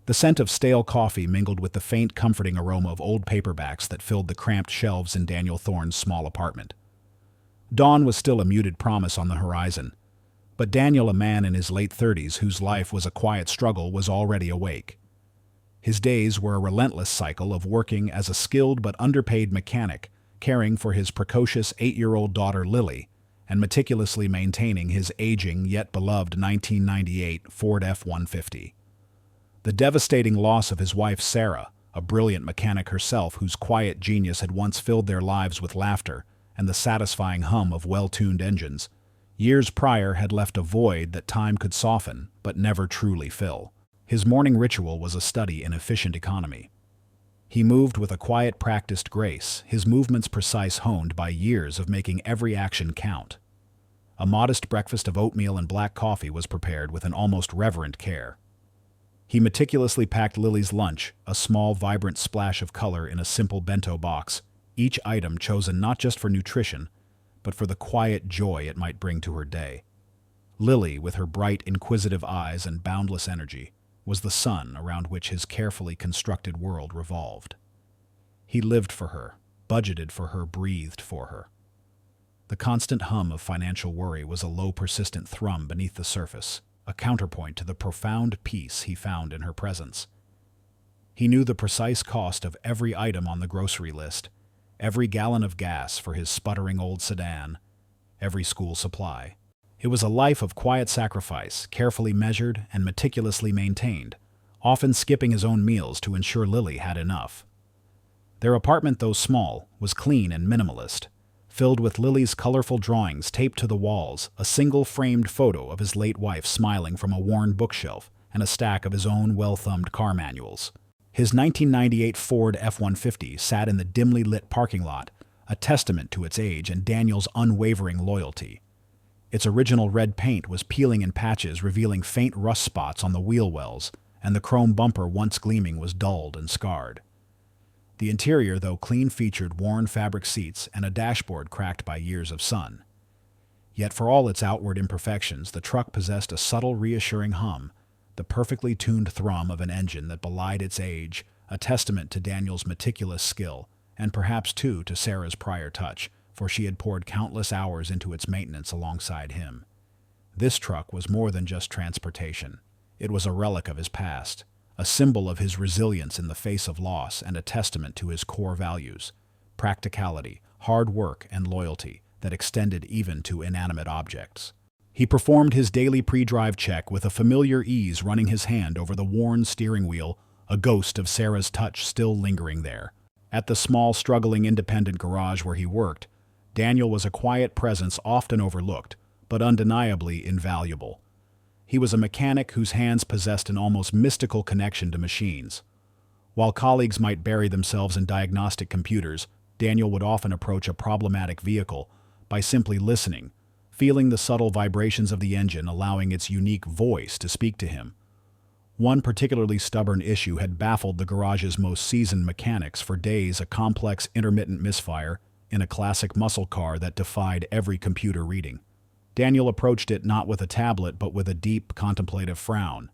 The scent of stale coffee mingled with the faint, comforting aroma of old paperbacks that filled the cramped shelves in Daniel Thorne's small apartment. Dawn was still a muted promise on the horizon, but Daniel, a man in his late 30s whose life was a quiet struggle, was already awake. His days were a relentless cycle of working as a skilled but underpaid mechanic, caring for his precocious 8-year-old daughter Lily, and meticulously maintaining his aging yet beloved 1998 Ford F-150. The devastating loss of his wife Sarah, a brilliant mechanic herself whose quiet genius had once filled their lives with laughter and the satisfying hum of well-tuned engines, years prior had left a void that time could soften but never truly fill. His morning ritual was a study in efficient economy. He moved with a quiet, practiced grace, his movements precise, honed by years of making every action count. A modest breakfast of oatmeal and black coffee was prepared with an almost reverent care. He meticulously packed Lily's lunch, a small, vibrant splash of color in a simple bento box, each item chosen not just for nutrition, but for the quiet joy it might bring to her day. Lily, with her bright, inquisitive eyes and boundless energy, was the sun around which his carefully constructed world revolved. He lived for her, budgeted for her, breathed for her. The constant hum of financial worry was a low, persistent thrum beneath the surface, a counterpoint to the profound peace he found in her presence. He knew the precise cost of every item on the grocery list, every gallon of gas for his sputtering old sedan, every school supply. It was a life of quiet sacrifice, carefully measured and meticulously maintained, often skipping his own meals to ensure Lily had enough. Their apartment, though small, was clean and minimalist, filled with Lily's colorful drawings taped to the walls, a single framed photo of his late wife smiling from a worn bookshelf, and a stack of his own well-thumbed car manuals. His 1998 Ford F-150 sat in the dimly lit parking lot, a testament to its age and Daniel's unwavering loyalty. Its original red paint was peeling in patches, revealing faint rust spots on the wheel wells, and the chrome bumper, once gleaming, was dulled and scarred. The interior, though clean, featured worn fabric seats and a dashboard cracked by years of sun. Yet for all its outward imperfections, the truck possessed a subtle, reassuring hum, the perfectly tuned thrum of an engine that belied its age, a testament to Daniel's meticulous skill, and perhaps, too, to Sarah's prior touch, for she had poured countless hours into its maintenance alongside him. This truck was more than just transportation. It was a relic of his past, a symbol of his resilience in the face of loss, and a testament to his core values: practicality, hard work, and loyalty that extended even to inanimate objects. He performed his daily pre-drive check with a familiar ease, running his hand over the worn steering wheel, a ghost of Sarah's touch still lingering there. At the small, struggling independent garage where he worked, Daniel was a quiet presence often overlooked, but undeniably invaluable. He was a mechanic whose hands possessed an almost mystical connection to machines. While colleagues might bury themselves in diagnostic computers, Daniel would often approach a problematic vehicle by simply listening, feeling the subtle vibrations of the engine, allowing its unique voice to speak to him. One particularly stubborn issue had baffled the garage's most seasoned mechanics for days: a complex intermittent misfire in a classic muscle car that defied every computer reading. Daniel approached it not with a tablet but with a deep, contemplative frown.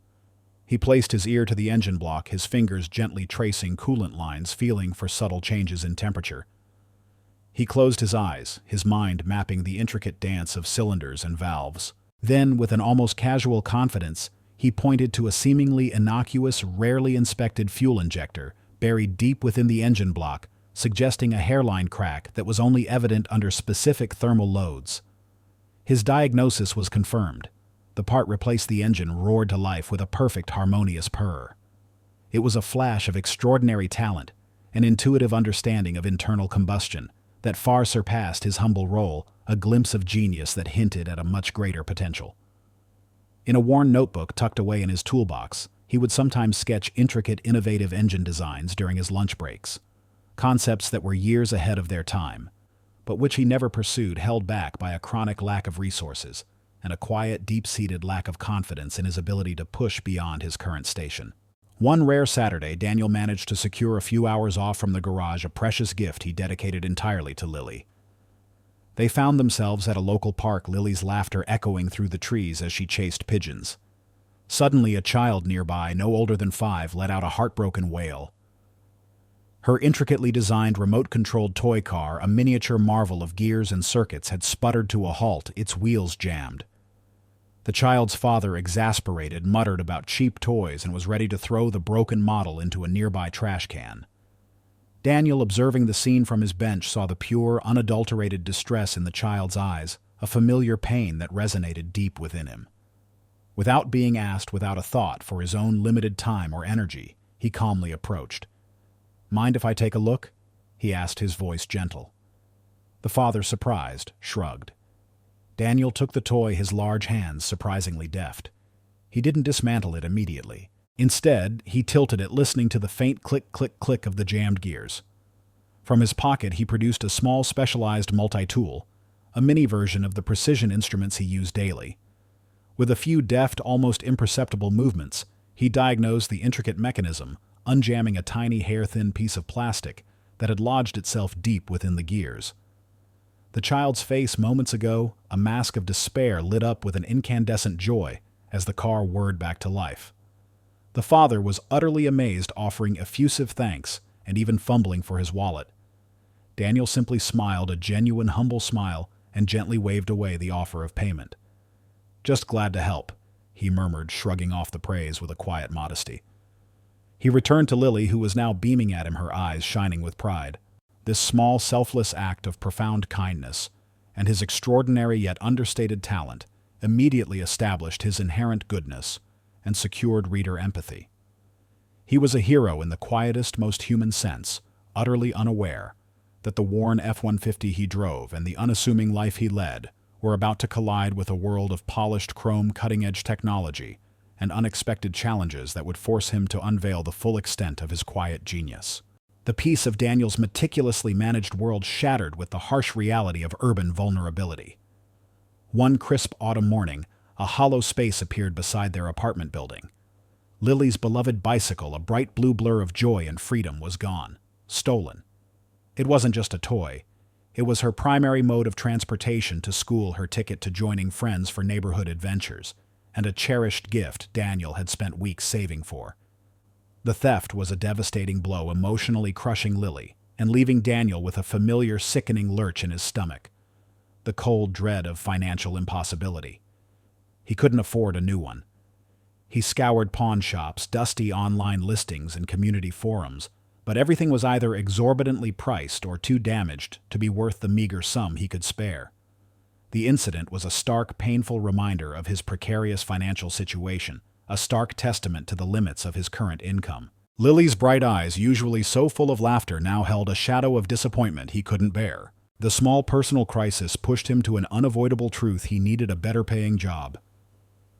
He placed his ear to the engine block, his fingers gently tracing coolant lines, feeling for subtle changes in temperature. He closed his eyes, his mind mapping the intricate dance of cylinders and valves. Then, with an almost casual confidence, he pointed to a seemingly innocuous, rarely inspected fuel injector buried deep within the engine block, suggesting a hairline crack that was only evident under specific thermal loads. His diagnosis was confirmed. The part replaced the engine roared to life with a perfect, harmonious purr. It was a flash of extraordinary talent, an intuitive understanding of internal combustion that far surpassed his humble role, a glimpse of genius that hinted at a much greater potential. In a worn notebook tucked away in his toolbox, he would sometimes sketch intricate, innovative engine designs during his lunch breaks. Concepts that were years ahead of their time, but which he never pursued, held back by a chronic lack of resources and a quiet, deep-seated lack of confidence in his ability to push beyond his current station. One rare Saturday, Daniel managed to secure a few hours off from the garage, a precious gift he dedicated entirely to Lily. They found themselves at a local park, Lily's laughter echoing through the trees as she chased pigeons. Suddenly, a child nearby, no older than 5, let out a heartbroken wail. Her intricately designed remote-controlled toy car, a miniature marvel of gears and circuits, had sputtered to a halt, its wheels jammed. The child's father, exasperated, muttered about cheap toys and was ready to throw the broken model into a nearby trash can. Daniel, observing the scene from his bench, saw the pure, unadulterated distress in the child's eyes, a familiar pain that resonated deep within him. Without being asked, without a thought for his own limited time or energy, he calmly approached. "Mind if I take a look?" he asked, his voice gentle. The father, surprised, shrugged. Daniel took the toy, his large hands surprisingly deft. He didn't dismantle it immediately. Instead, he tilted it, listening to the faint click-click-click of the jammed gears. From his pocket, he produced a small specialized multi-tool, a mini version of the precision instruments he used daily. With a few deft, almost imperceptible movements, he diagnosed the intricate mechanism, unjamming a tiny hair-thin piece of plastic that had lodged itself deep within the gears. The child's face moments ago, a mask of despair, lit up with an incandescent joy as the car whirred back to life. The father was utterly amazed, offering effusive thanks and even fumbling for his wallet. Daniel simply smiled, a genuine, humble smile, and gently waved away the offer of payment. "Just glad to help," he murmured, shrugging off the praise with a quiet modesty. He returned to Lily, who was now beaming at him, her eyes shining with pride. This small, selfless act of profound kindness, and his extraordinary yet understated talent, immediately established his inherent goodness and secured reader empathy. He was a hero in the quietest, most human sense, utterly unaware that the worn F-150 he drove and the unassuming life he led were about to collide with a world of polished chrome, cutting-edge technology and unexpected challenges that would force him to unveil the full extent of his quiet genius. The peace of Daniel's meticulously managed world shattered with the harsh reality of urban vulnerability. One crisp autumn morning, a hollow space appeared beside their apartment building. Lily's beloved bicycle, a bright blue blur of joy and freedom, was gone, stolen. It wasn't just a toy. It was her primary mode of transportation to school, her ticket to joining friends for neighborhood adventures, and a cherished gift Daniel had spent weeks saving for. The theft was a devastating blow, emotionally crushing Lily and leaving Daniel with a familiar, sickening lurch in his stomach, the cold dread of financial impossibility. He couldn't afford a new one. He scoured pawn shops, dusty online listings, and community forums, but everything was either exorbitantly priced or too damaged to be worth the meager sum he could spare. The incident was a stark, painful reminder of his precarious financial situation, a stark testament to the limits of his current income. Lily's bright eyes, usually so full of laughter, now held a shadow of disappointment he couldn't bear. The small personal crisis pushed him to an unavoidable truth: he needed a better-paying job.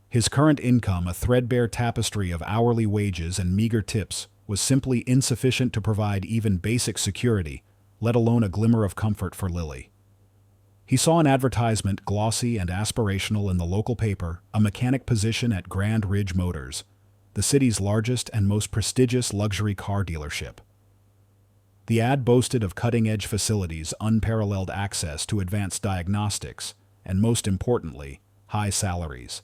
His current income, a threadbare tapestry of hourly wages and meager tips, was simply insufficient to provide even basic security, let alone a glimmer of comfort for Lily. He saw an advertisement, glossy and aspirational, in the local paper, a mechanic position at Grand Ridge Motors, the city's largest and most prestigious luxury car dealership. The ad boasted of cutting-edge facilities, unparalleled access to advanced diagnostics, and most importantly, high salaries.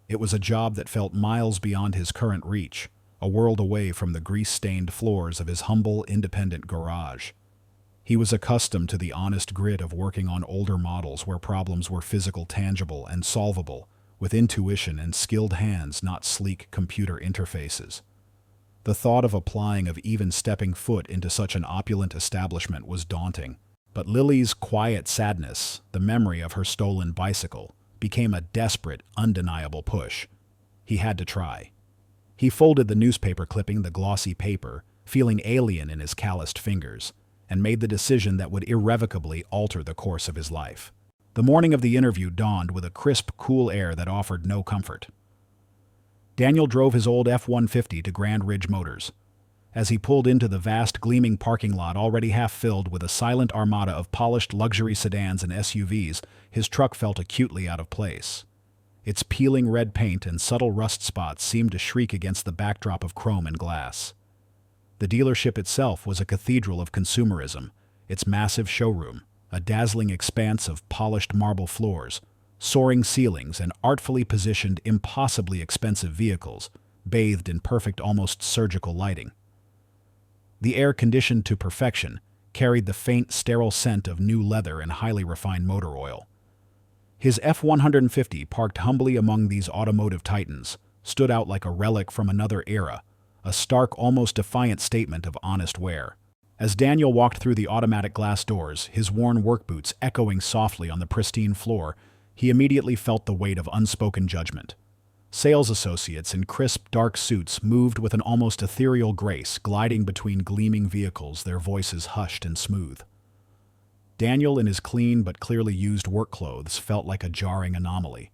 It was a job that felt miles beyond his current reach, a world away from the grease-stained floors of his humble, independent garage. He was accustomed to the honest grit of working on older models where problems were physical, tangible, and solvable, with intuition and skilled hands, not sleek computer interfaces. The thought of applying, of even stepping foot into such an opulent establishment, was daunting. But Lily's quiet sadness, the memory of her stolen bicycle, became a desperate, undeniable push. He had to try. He folded the newspaper clipping, the glossy paper, feeling alien in his calloused fingers, and made the decision that would irrevocably alter the course of his life. The morning of the interview dawned with a crisp, cool air that offered no comfort. Daniel drove his old F-150 to Grand Ridge Motors. As he pulled into the vast, gleaming parking lot, already half filled with a silent armada of polished luxury sedans and SUVs, his truck felt acutely out of place. Its peeling red paint and subtle rust spots seemed to shriek against the backdrop of chrome and glass. The dealership itself was a cathedral of consumerism, its massive showroom, a dazzling expanse of polished marble floors, soaring ceilings, and artfully positioned, impossibly expensive vehicles, bathed in perfect, almost surgical lighting. The air, conditioned to perfection, carried the faint, sterile scent of new leather and highly refined motor oil. His F-150, parked humbly among these automotive titans, stood out like a relic from another era, a stark, almost defiant statement of honest wear. As Daniel walked through the automatic glass doors, his worn work boots echoing softly on the pristine floor, he immediately felt the weight of unspoken judgment. Sales associates in crisp, dark suits moved with an almost ethereal grace, gliding between gleaming vehicles, their voices hushed and smooth. Daniel, in his clean but clearly used work clothes, felt like a jarring anomaly.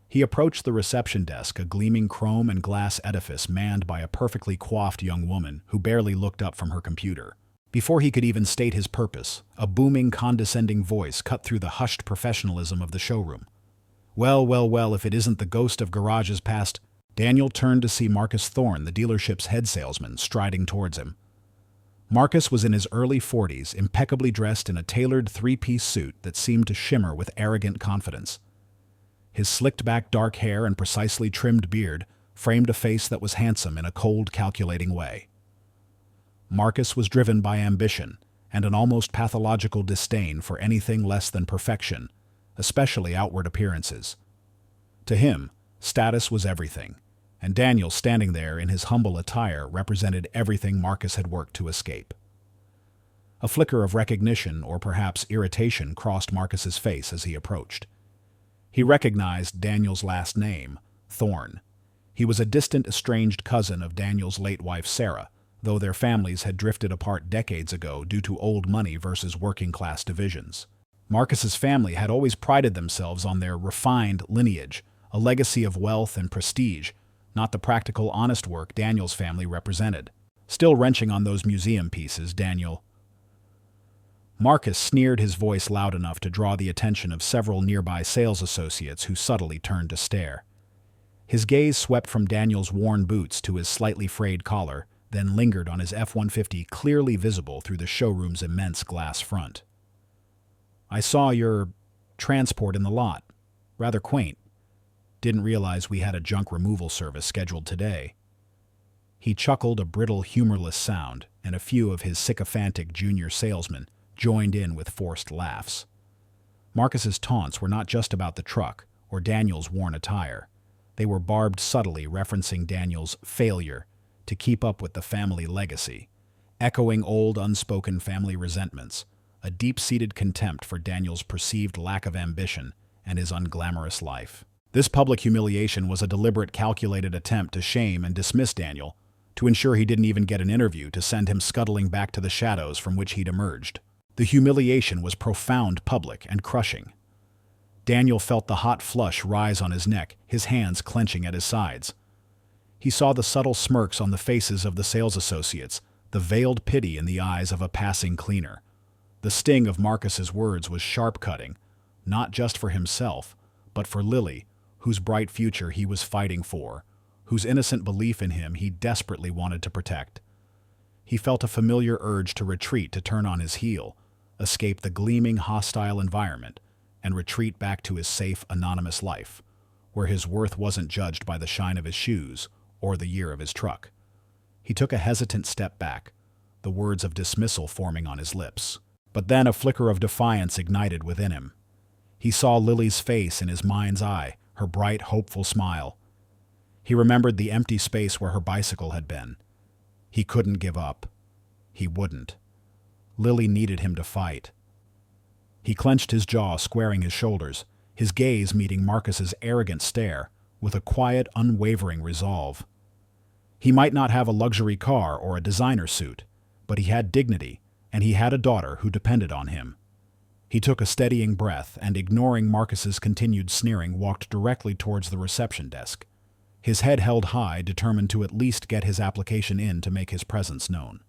He approached the reception desk, a gleaming chrome and glass edifice manned by a perfectly coiffed young woman who barely looked up from her computer. Before he could even state his purpose, a booming, condescending voice cut through the hushed professionalism of the showroom. Well, well, well, if it isn't the ghost of garages past. Daniel turned to see Marcus Thorne, the dealership's head salesman, striding towards him. Marcus was in his early 40s, impeccably dressed in a tailored three-piece suit that seemed to shimmer with arrogant confidence. His slicked-back dark hair and precisely trimmed beard framed a face that was handsome in a cold, calculating way. Marcus was driven by ambition and an almost pathological disdain for anything less than perfection, especially outward appearances. To him, status was everything, and Daniel, standing there in his humble attire, represented everything Marcus had worked to escape. A flicker of recognition, or perhaps irritation, crossed Marcus's face as he approached. He recognized Daniel's last name, Thorne. He was a distant, estranged cousin of Daniel's late wife, Sarah, though their families had drifted apart decades ago due to old money versus working-class divisions. Marcus's family had always prided themselves on their refined lineage, a legacy of wealth and prestige, not the practical, honest work Daniel's family represented. Still wrenching on those museum pieces, Marcus sneered, his voice loud enough to draw the attention of several nearby sales associates who subtly turned to stare. His gaze swept from Daniel's worn boots to his slightly frayed collar, then lingered on his F-150, clearly visible through the showroom's immense glass front. "I saw your transport in the lot. Rather quaint. Didn't realize we had a junk removal service scheduled today." He chuckled, a brittle, humorless sound, and a few of his sycophantic junior salesmen joined in with forced laughs. Marcus's taunts were not just about the truck or Daniel's worn attire. They were barbed subtly, referencing Daniel's failure to keep up with the family legacy, echoing old, unspoken family resentments, a deep-seated contempt for Daniel's perceived lack of ambition and his unglamorous life. This public humiliation was a deliberate, calculated attempt to shame and dismiss Daniel, to ensure he didn't even get an interview, to send him scuttling back to the shadows from which he'd emerged. The humiliation was profound, public, and crushing. Daniel felt the hot flush rise on his neck, his hands clenching at his sides. He saw the subtle smirks on the faces of the sales associates, the veiled pity in the eyes of a passing cleaner. The sting of Marcus's words was sharp-cutting, not just for himself, but for Lily, whose bright future he was fighting for, whose innocent belief in him he desperately wanted to protect. He felt a familiar urge to retreat, to turn on his heel, escape the gleaming, hostile environment, and retreat back to his safe, anonymous life, where his worth wasn't judged by the shine of his shoes or the year of his truck. He took a hesitant step back, the words of dismissal forming on his lips. But then a flicker of defiance ignited within him. He saw Lily's face in his mind's eye, her bright, hopeful smile. He remembered the empty space where her bicycle had been. He couldn't give up. He wouldn't. Lily needed him to fight. He clenched his jaw, squaring his shoulders, his gaze meeting Marcus's arrogant stare with a quiet, unwavering resolve. He might not have a luxury car or a designer suit, but he had dignity, and he had a daughter who depended on him. He took a steadying breath and, ignoring Marcus's continued sneering, walked directly towards the reception desk. His head held high, determined to at least get his application in to make his presence known.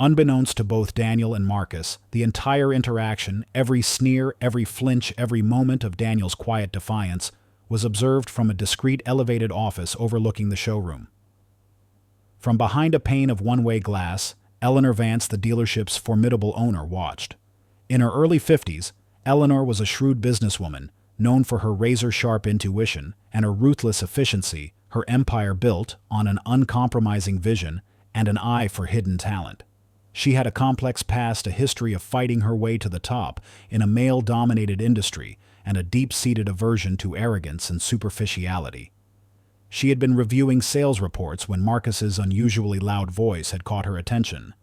Unbeknownst to both Daniel and Marcus, the entire interaction, every sneer, every flinch, every moment of Daniel's quiet defiance, was observed from a discreet, elevated office overlooking the showroom. From behind a pane of one-way glass, Eleanor Vance, the dealership's formidable owner, watched. In her early 50s, Eleanor was a shrewd businesswoman, Known for her razor-sharp intuition and her ruthless efficiency, her empire built on an uncompromising vision and an eye for hidden talent. She had a complex past, a history of fighting her way to the top in a male-dominated industry, and a deep-seated aversion to arrogance and superficiality. She had been reviewing sales reports when Marcus's unusually loud voice had caught her attention.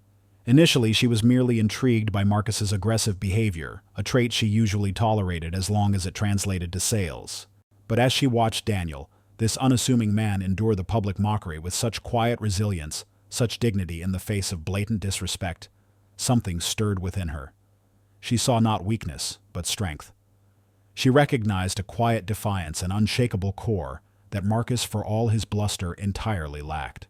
Initially, she was merely intrigued by Marcus's aggressive behavior, a trait she usually tolerated as long as it translated to sales. But as she watched Daniel, this unassuming man, endure the public mockery with such quiet resilience, such dignity in the face of blatant disrespect, something stirred within her. She saw not weakness, but strength. She recognized a quiet defiance and unshakable core that Marcus, for all his bluster, entirely lacked.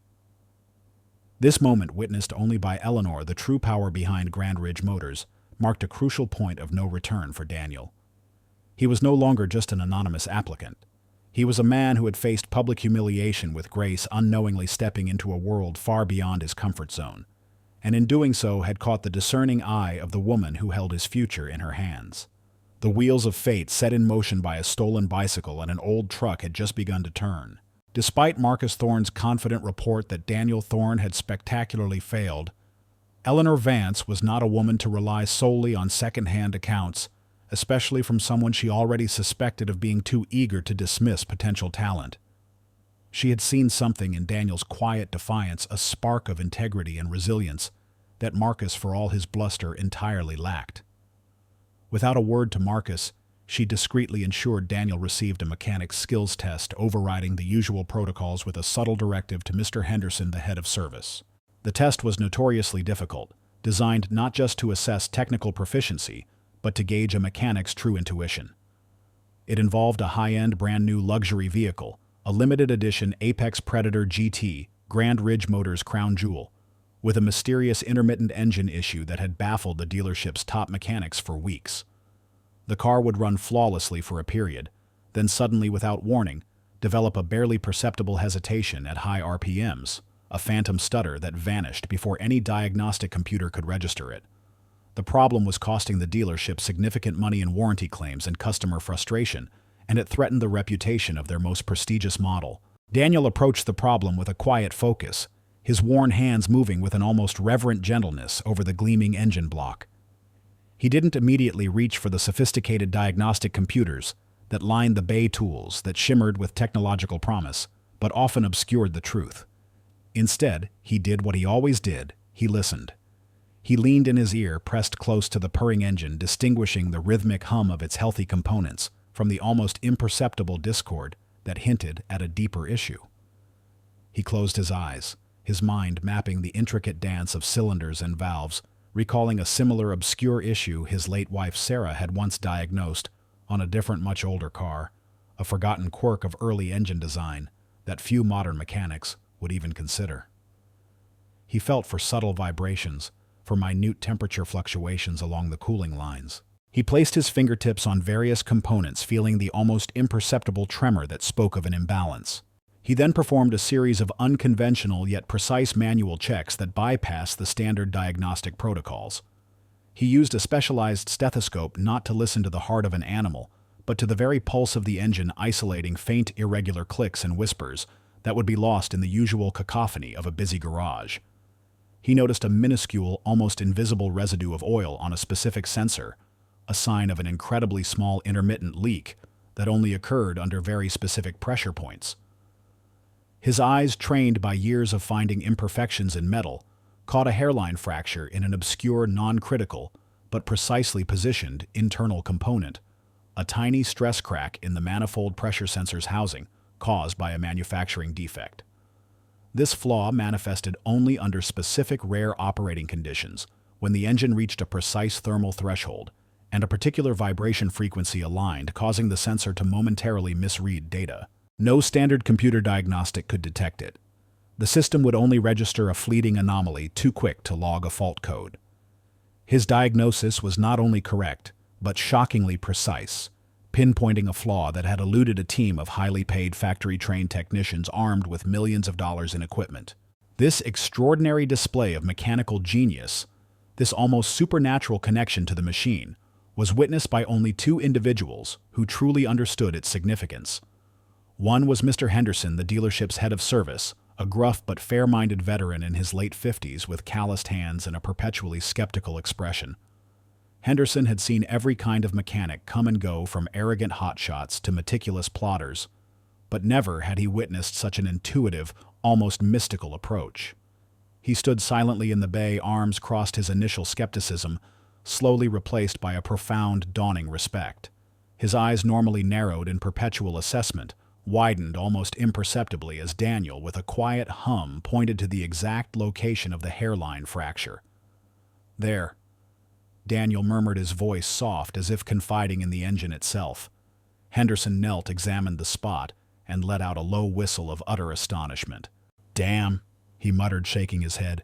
This moment, witnessed only by Eleanor, the true power behind Grand Ridge Motors, marked a crucial point of no return for Daniel. He was no longer just an anonymous applicant. He was a man who had faced public humiliation with grace, unknowingly stepping into a world far beyond his comfort zone, and in doing so had caught the discerning eye of the woman who held his future in her hands. The wheels of fate, set in motion by a stolen bicycle and an old truck, had just begun to turn. Despite Marcus Thorne's confident report that Daniel Thorne had spectacularly failed, Eleanor Vance was not a woman to rely solely on second-hand accounts, especially from someone she already suspected of being too eager to dismiss potential talent. She had seen something in Daniel's quiet defiance, a spark of integrity and resilience that Marcus, for all his bluster, entirely lacked. Without a word to Marcus, she discreetly ensured Daniel received a mechanic's skills test, overriding the usual protocols with a subtle directive to Mr. Henderson, the head of service. The test was notoriously difficult, designed not just to assess technical proficiency, but to gauge a mechanic's true intuition. It involved a high-end, brand-new luxury vehicle, a limited-edition Apex Predator GT, Grand Ridge Motors crown jewel, with a mysterious intermittent engine issue that had baffled the dealership's top mechanics for weeks. The car would run flawlessly for a period, then suddenly, without warning, develop a barely perceptible hesitation at high RPMs, a phantom stutter that vanished before any diagnostic computer could register it. The problem was costing the dealership significant money in warranty claims and customer frustration, and it threatened the reputation of their most prestigious model. Daniel approached the problem with a quiet focus, his worn hands moving with an almost reverent gentleness over the gleaming engine block. He didn't immediately reach for the sophisticated diagnostic computers that lined the bay tools that shimmered with technological promise, but often obscured the truth. Instead, he did what he always did: he listened. He leaned in his ear, pressed close to the purring engine, distinguishing the rhythmic hum of its healthy components from the almost imperceptible discord that hinted at a deeper issue. He closed his eyes, his mind mapping the intricate dance of cylinders and valves, recalling a similar obscure issue his late wife Sarah had once diagnosed on a different, much older car, a forgotten quirk of early engine design that few modern mechanics would even consider. He felt for subtle vibrations, for minute temperature fluctuations along the cooling lines. He placed his fingertips on various components, feeling the almost imperceptible tremor that spoke of an imbalance. He then performed a series of unconventional yet precise manual checks that bypassed the standard diagnostic protocols. He used a specialized stethoscope not to listen to the heart of an animal, but to the very pulse of the engine, isolating faint, irregular clicks and whispers that would be lost in the usual cacophony of a busy garage. He noticed a minuscule, almost invisible residue of oil on a specific sensor, a sign of an incredibly small intermittent leak that only occurred under very specific pressure points. His eyes, trained by years of finding imperfections in metal, caught a hairline fracture in an obscure, non-critical, but precisely positioned internal component, a tiny stress crack in the manifold pressure sensor's housing caused by a manufacturing defect. This flaw manifested only under specific rare operating conditions, when the engine reached a precise thermal threshold and a particular vibration frequency aligned, causing the sensor to momentarily misread data. No standard computer diagnostic could detect it. The system would only register a fleeting anomaly too quick to log a fault code. His diagnosis was not only correct, but shockingly precise, pinpointing a flaw that had eluded a team of highly paid factory-trained technicians armed with millions of dollars in equipment. This extraordinary display of mechanical genius, this almost supernatural connection to the machine, was witnessed by only two individuals who truly understood its significance. One was Mr. Henderson, the dealership's head of service, a gruff but fair-minded veteran in his late 50s with calloused hands and a perpetually skeptical expression. Henderson had seen every kind of mechanic come and go, from arrogant hotshots to meticulous plodders, but never had he witnessed such an intuitive, almost mystical approach. He stood silently in the bay, arms crossed, his initial skepticism slowly replaced by a profound, dawning respect. His eyes, normally narrowed in perpetual assessment, widened almost imperceptibly as Daniel, with a quiet hum, pointed to the exact location of the hairline fracture. "There," Daniel murmured, his voice soft as if confiding in the engine itself. Henderson knelt, examined the spot, and let out a low whistle of utter astonishment. "Damn," he muttered, shaking his head.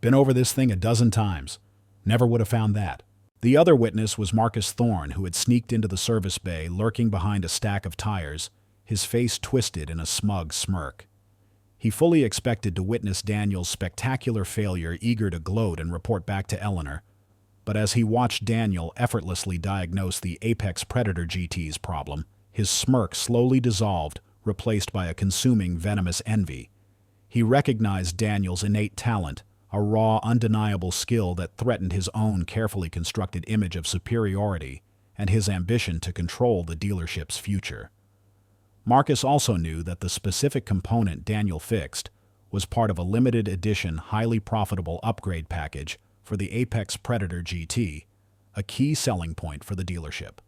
"Been over this thing a dozen times. Never would have found that." The other witness was Marcus Thorne, who had sneaked into the service bay, lurking behind a stack of tires, his face twisted in a smug smirk. He fully expected to witness Daniel's spectacular failure, eager to gloat and report back to Eleanor. But as he watched Daniel effortlessly diagnose the Apex Predator GT's problem, his smirk slowly dissolved, replaced by a consuming, venomous envy. He recognized Daniel's innate talent, a raw, undeniable skill that threatened his own carefully constructed image of superiority and his ambition to control the dealership's future. Marcus also knew that the specific component Daniel fixed was part of a limited edition, highly profitable upgrade package for the Apex Predator GT, a key selling point for the dealership.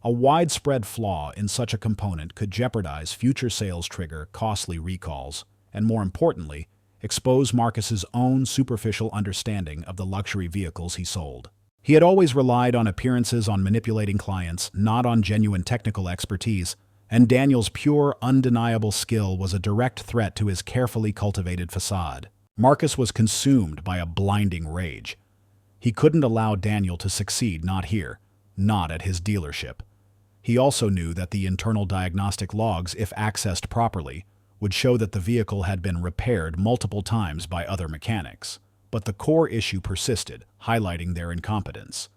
A widespread flaw in such a component could jeopardize future sales, trigger costly recalls, and more importantly, expose Marcus's own superficial understanding of the luxury vehicles he sold. He had always relied on appearances, on manipulating clients, not on genuine technical expertise, and Daniel's pure, undeniable skill was a direct threat to his carefully cultivated facade. Marcus was consumed by a blinding rage. He couldn't allow Daniel to succeed, not here, not at his dealership. He also knew that the internal diagnostic logs, if accessed properly, would show that the vehicle had been repaired multiple times by other mechanics. But the core issue persisted, highlighting their incompetence.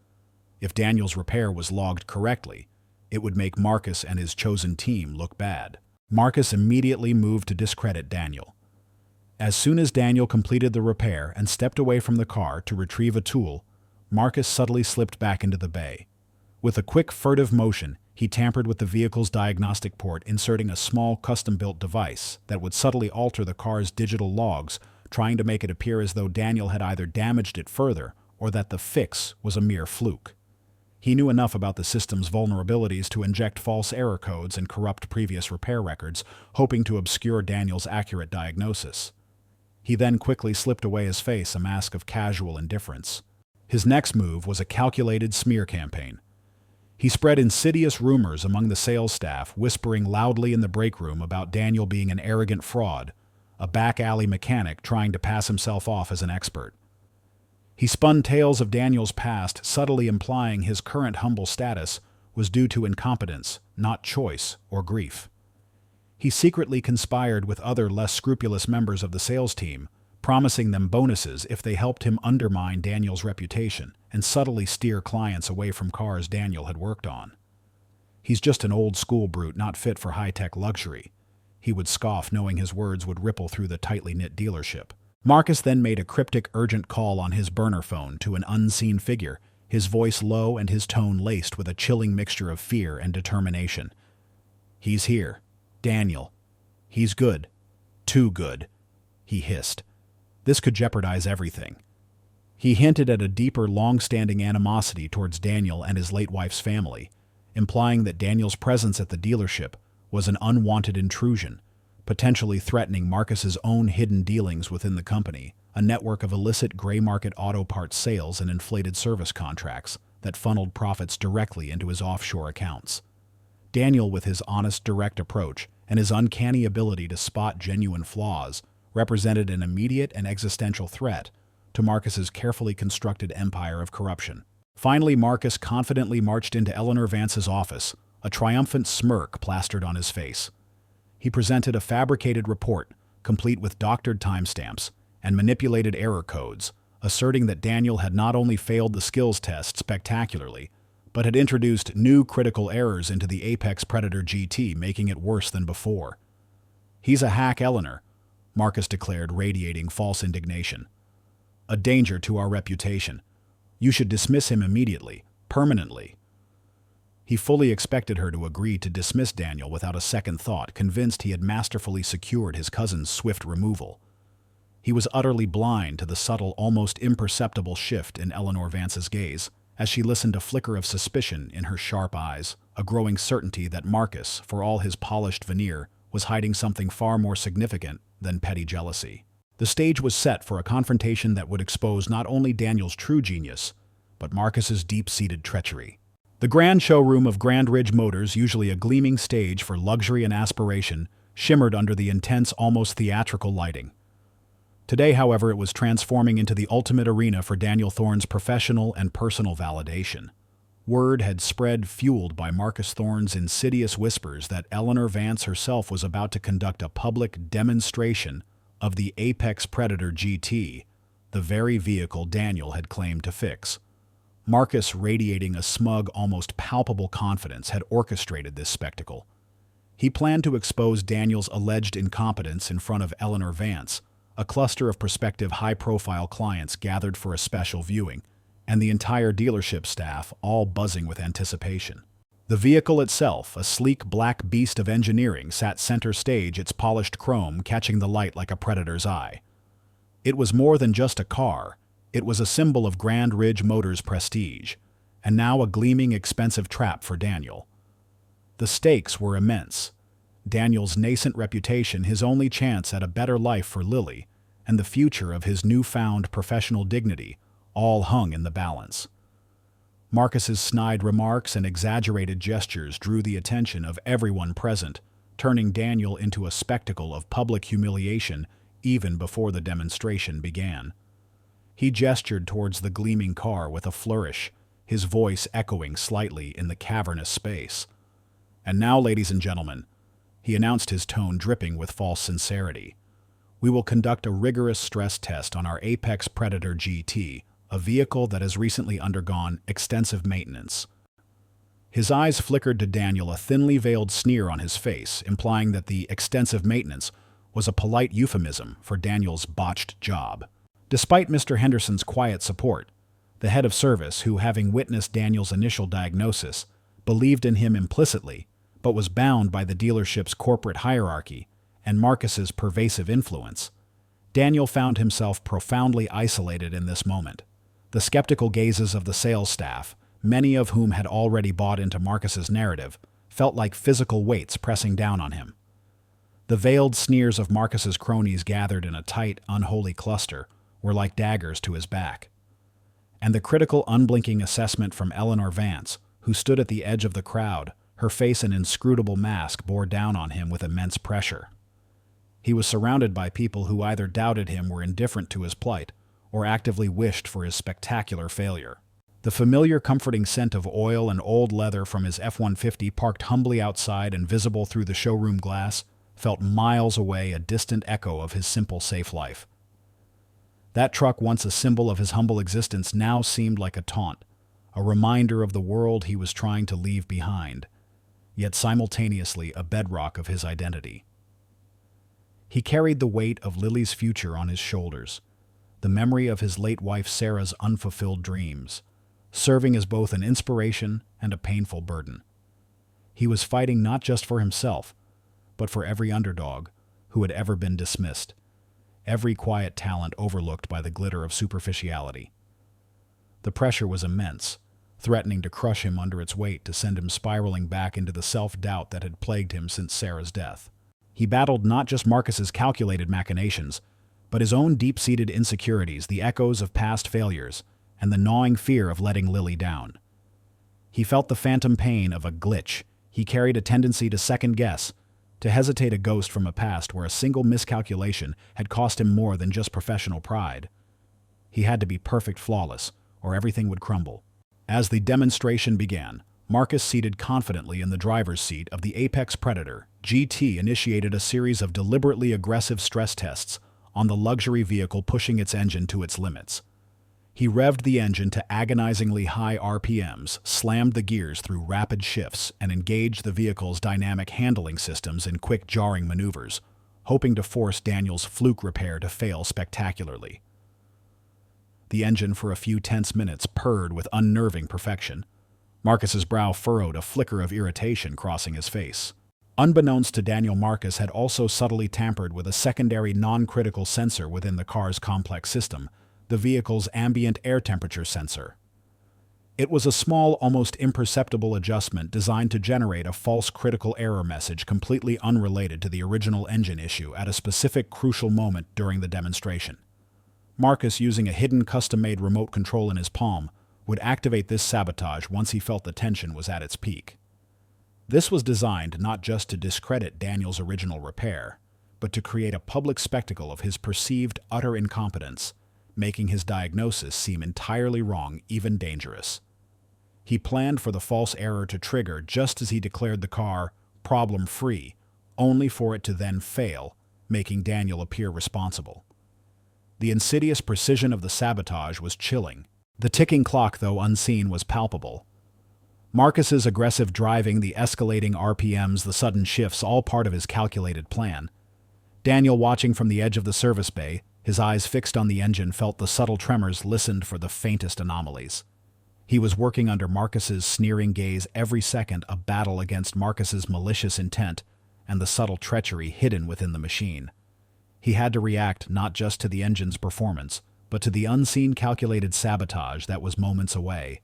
If Daniel's repair was logged correctly, it would make Marcus and his chosen team look bad. Marcus immediately moved to discredit Daniel. As soon as Daniel completed the repair and stepped away from the car to retrieve a tool, Marcus subtly slipped back into the bay. With a quick, furtive motion, he tampered with the vehicle's diagnostic port, inserting a small, custom-built device that would subtly alter the car's digital logs, trying to make it appear as though Daniel had either damaged it further or that the fix was a mere fluke. He knew enough about the system's vulnerabilities to inject false error codes and corrupt previous repair records, hoping to obscure Daniel's accurate diagnosis. He then quickly slipped away, his face a mask of casual indifference. His next move was a calculated smear campaign. He spread insidious rumors among the sales staff, whispering loudly in the break room about Daniel being an arrogant fraud, a back-alley mechanic trying to pass himself off as an expert. He spun tales of Daniel's past, subtly implying his current humble status was due to incompetence, not choice or grief. He secretly conspired with other, less scrupulous members of the sales team, promising them bonuses if they helped him undermine Daniel's reputation and subtly steer clients away from cars Daniel had worked on. "He's just an old-school brute, not fit for high-tech luxury," he would scoff, knowing his words would ripple through the tightly knit dealership. Marcus then made a cryptic, urgent call on his burner phone to an unseen figure, his voice low and his tone laced with a chilling mixture of fear and determination. "He's here. Daniel. He's good. Too good," he hissed. This could jeopardize everything. He hinted at a deeper, long-standing animosity towards Daniel and his late wife's family, implying that Daniel's presence at the dealership was an unwanted intrusion, potentially threatening Marcus's own hidden dealings within the company, a network of illicit gray-market auto parts sales and inflated service contracts that funneled profits directly into his offshore accounts. Daniel, with his honest, direct approach and his uncanny ability to spot genuine flaws, represented an immediate and existential threat to Marcus's carefully constructed empire of corruption. Finally, Marcus confidently marched into Eleanor Vance's office, a triumphant smirk plastered on his face. He presented a fabricated report, complete with doctored timestamps and manipulated error codes, asserting that Daniel had not only failed the skills test spectacularly, but had introduced new critical errors into the Apex Predator GT, making it worse than before. "He's a hack, Eleanor," Marcus declared, radiating false indignation. "A danger to our reputation. You should dismiss him immediately, permanently." He fully expected her to agree to dismiss Daniel without a second thought, convinced he had masterfully secured his cousin's swift removal. He was utterly blind to the subtle, almost imperceptible shift in Eleanor Vance's gaze, as she listened, a flicker of suspicion in her sharp eyes, a growing certainty that Marcus, for all his polished veneer, was hiding something far more significant than petty jealousy. The stage was set for a confrontation that would expose not only Daniel's true genius, but Marcus's deep-seated treachery. The grand showroom of Grand Ridge Motors, usually a gleaming stage for luxury and aspiration, shimmered under the intense, almost theatrical lighting. Today, however, it was transforming into the ultimate arena for Daniel Thorne's professional and personal validation. Word had spread, fueled by Marcus Thorne's insidious whispers, that Eleanor Vance herself was about to conduct a public demonstration of the Apex Predator GT, the very vehicle Daniel had claimed to fix. Marcus, radiating a smug, almost palpable confidence, had orchestrated this spectacle. He planned to expose Daniel's alleged incompetence in front of Eleanor Vance, a cluster of prospective high-profile clients gathered for a special viewing, and the entire dealership staff all buzzing with anticipation. The vehicle itself, a sleek black beast of engineering, sat center stage, its polished chrome catching the light like a predator's eye. It was more than just a car. It was a symbol of Grand Ridge Motors' prestige, and now a gleaming, expensive trap for Daniel. The stakes were immense. Daniel's nascent reputation, his only chance at a better life for Lily, and the future of his newfound professional dignity, all hung in the balance. Marcus's snide remarks and exaggerated gestures drew the attention of everyone present, turning Daniel into a spectacle of public humiliation even before the demonstration began. He gestured towards the gleaming car with a flourish, his voice echoing slightly in the cavernous space. "And now, ladies and gentlemen," he announced, his tone dripping with false sincerity, "we will conduct a rigorous stress test on our Apex Predator GT, a vehicle that has recently undergone extensive maintenance." His eyes flickered to Daniel, a thinly veiled sneer on his face, implying that the extensive maintenance was a polite euphemism for Daniel's botched job. Despite Mr. Henderson's quiet support, the head of service, who, having witnessed Daniel's initial diagnosis, believed in him implicitly, but was bound by the dealership's corporate hierarchy and Marcus's pervasive influence, Daniel found himself profoundly isolated in this moment. The skeptical gazes of the sales staff, many of whom had already bought into Marcus's narrative, felt like physical weights pressing down on him. The veiled sneers of Marcus's cronies, gathered in a tight, unholy cluster, were like daggers to his back. And the critical, unblinking assessment from Eleanor Vance, who stood at the edge of the crowd, her face an inscrutable mask, bore down on him with immense pressure. He was surrounded by people who either doubted him, were indifferent to his plight, or actively wished for his spectacular failure. The familiar, comforting scent of oil and old leather from his F-150, parked humbly outside and visible through the showroom glass, felt miles away, a distant echo of his simple, safe life. That truck, once a symbol of his humble existence, now seemed like a taunt, a reminder of the world he was trying to leave behind, yet simultaneously a bedrock of his identity. He carried the weight of Lily's future on his shoulders, the memory of his late wife Sarah's unfulfilled dreams, serving as both an inspiration and a painful burden. He was fighting not just for himself, but for every underdog who had ever been dismissed, every quiet talent overlooked by the glitter of superficiality. The pressure was immense, threatening to crush him under its weight, to send him spiraling back into the self-doubt that had plagued him since Sarah's death. He battled not just Marcus's calculated machinations, but his own deep-seated insecurities, the echoes of past failures, and the gnawing fear of letting Lily down. He felt the phantom pain of a glitch. He carried a tendency to second-guess, to hesitate, a ghost from a past where a single miscalculation had cost him more than just professional pride. He had to be perfect, flawless, or everything would crumble. As the demonstration began, Marcus, seated confidently in the driver's seat of the Apex Predator GT, initiated a series of deliberately aggressive stress tests on the luxury vehicle, pushing its engine to its limits. He revved the engine to agonizingly high RPMs, slammed the gears through rapid shifts, and engaged the vehicle's dynamic handling systems in quick jarring maneuvers, hoping to force Daniel's fluke repair to fail spectacularly. The engine for a few tense minutes purred with unnerving perfection. Marcus's brow furrowed, a flicker of irritation crossing his face. Unbeknownst to Daniel, Marcus had also subtly tampered with a secondary non-critical sensor within the car's complex system, the vehicle's ambient air temperature sensor. It was a small, almost imperceptible adjustment designed to generate a false critical error message completely unrelated to the original engine issue at a specific crucial moment during the demonstration. Marcus, using a hidden custom-made remote control in his palm, would activate this sabotage once he felt the tension was at its peak. This was designed not just to discredit Daniel's original repair, but to create a public spectacle of his perceived utter incompetence, making his diagnosis seem entirely wrong, even dangerous. He planned for the false error to trigger just as he declared the car problem-free, only for it to then fail, making Daniel appear responsible. The insidious precision of the sabotage was chilling. The ticking clock, though unseen, was palpable. Marcus's aggressive driving, the escalating RPMs, the sudden shifts, all part of his calculated plan. Daniel, watching from the edge of the service bay, his eyes fixed on the engine, felt the subtle tremors, listened for the faintest anomalies. He was working under Marcus's sneering gaze every second, a battle against Marcus's malicious intent and the subtle treachery hidden within the machine. He had to react not just to the engine's performance, but to the unseen calculated sabotage that was moments away.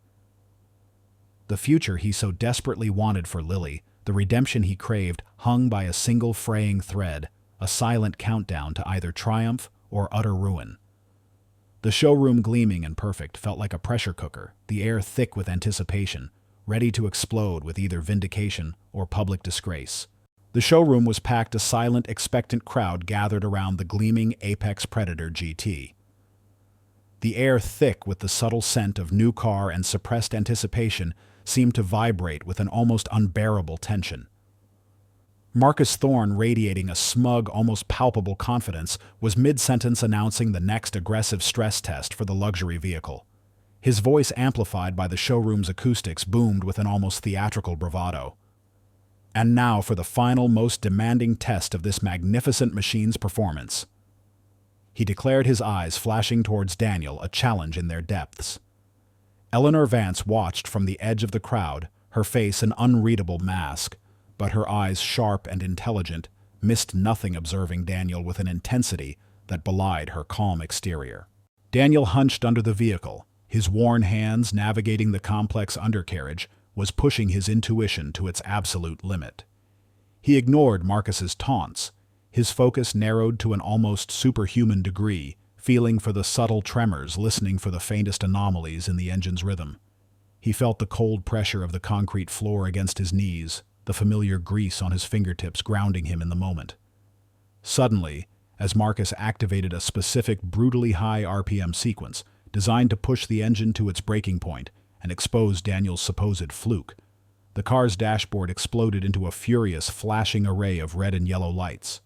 The future he so desperately wanted for Lily, the redemption he craved, hung by a single fraying thread, a silent countdown to either triumph or utter ruin. The showroom, gleaming and perfect, felt like a pressure cooker, the air thick with anticipation, ready to explode with either vindication or public disgrace. The showroom was packed, a silent, expectant crowd gathered around the gleaming Apex Predator GT. The air, thick with the subtle scent of new car and suppressed anticipation, seemed to vibrate with an almost unbearable tension. Marcus Thorne, radiating a smug, almost palpable confidence, was mid-sentence announcing the next aggressive stress test for the luxury vehicle. His voice, amplified by the showroom's acoustics, boomed with an almost theatrical bravado. And now for the final, most demanding test of this magnificent machine's performance. He declared, his eyes flashing towards Daniel, a challenge in their depths. Eleanor Vance watched from the edge of the crowd, her face an unreadable mask, but her eyes, sharp and intelligent, missed nothing, observing Daniel with an intensity that belied her calm exterior. Daniel, hunched under the vehicle, his worn hands navigating the complex undercarriage, was pushing his intuition to its absolute limit. He ignored Marcus's taunts, his focus narrowed to an almost superhuman degree, feeling for the subtle tremors, listening for the faintest anomalies in the engine's rhythm. He felt the cold pressure of the concrete floor against his knees, the familiar grease on his fingertips grounding him in the moment. Suddenly, as Marcus activated a specific, brutally high RPM sequence designed to push the engine to its breaking point and expose Daniel's supposed fluke, the car's dashboard exploded into a furious, flashing array of red and yellow lights.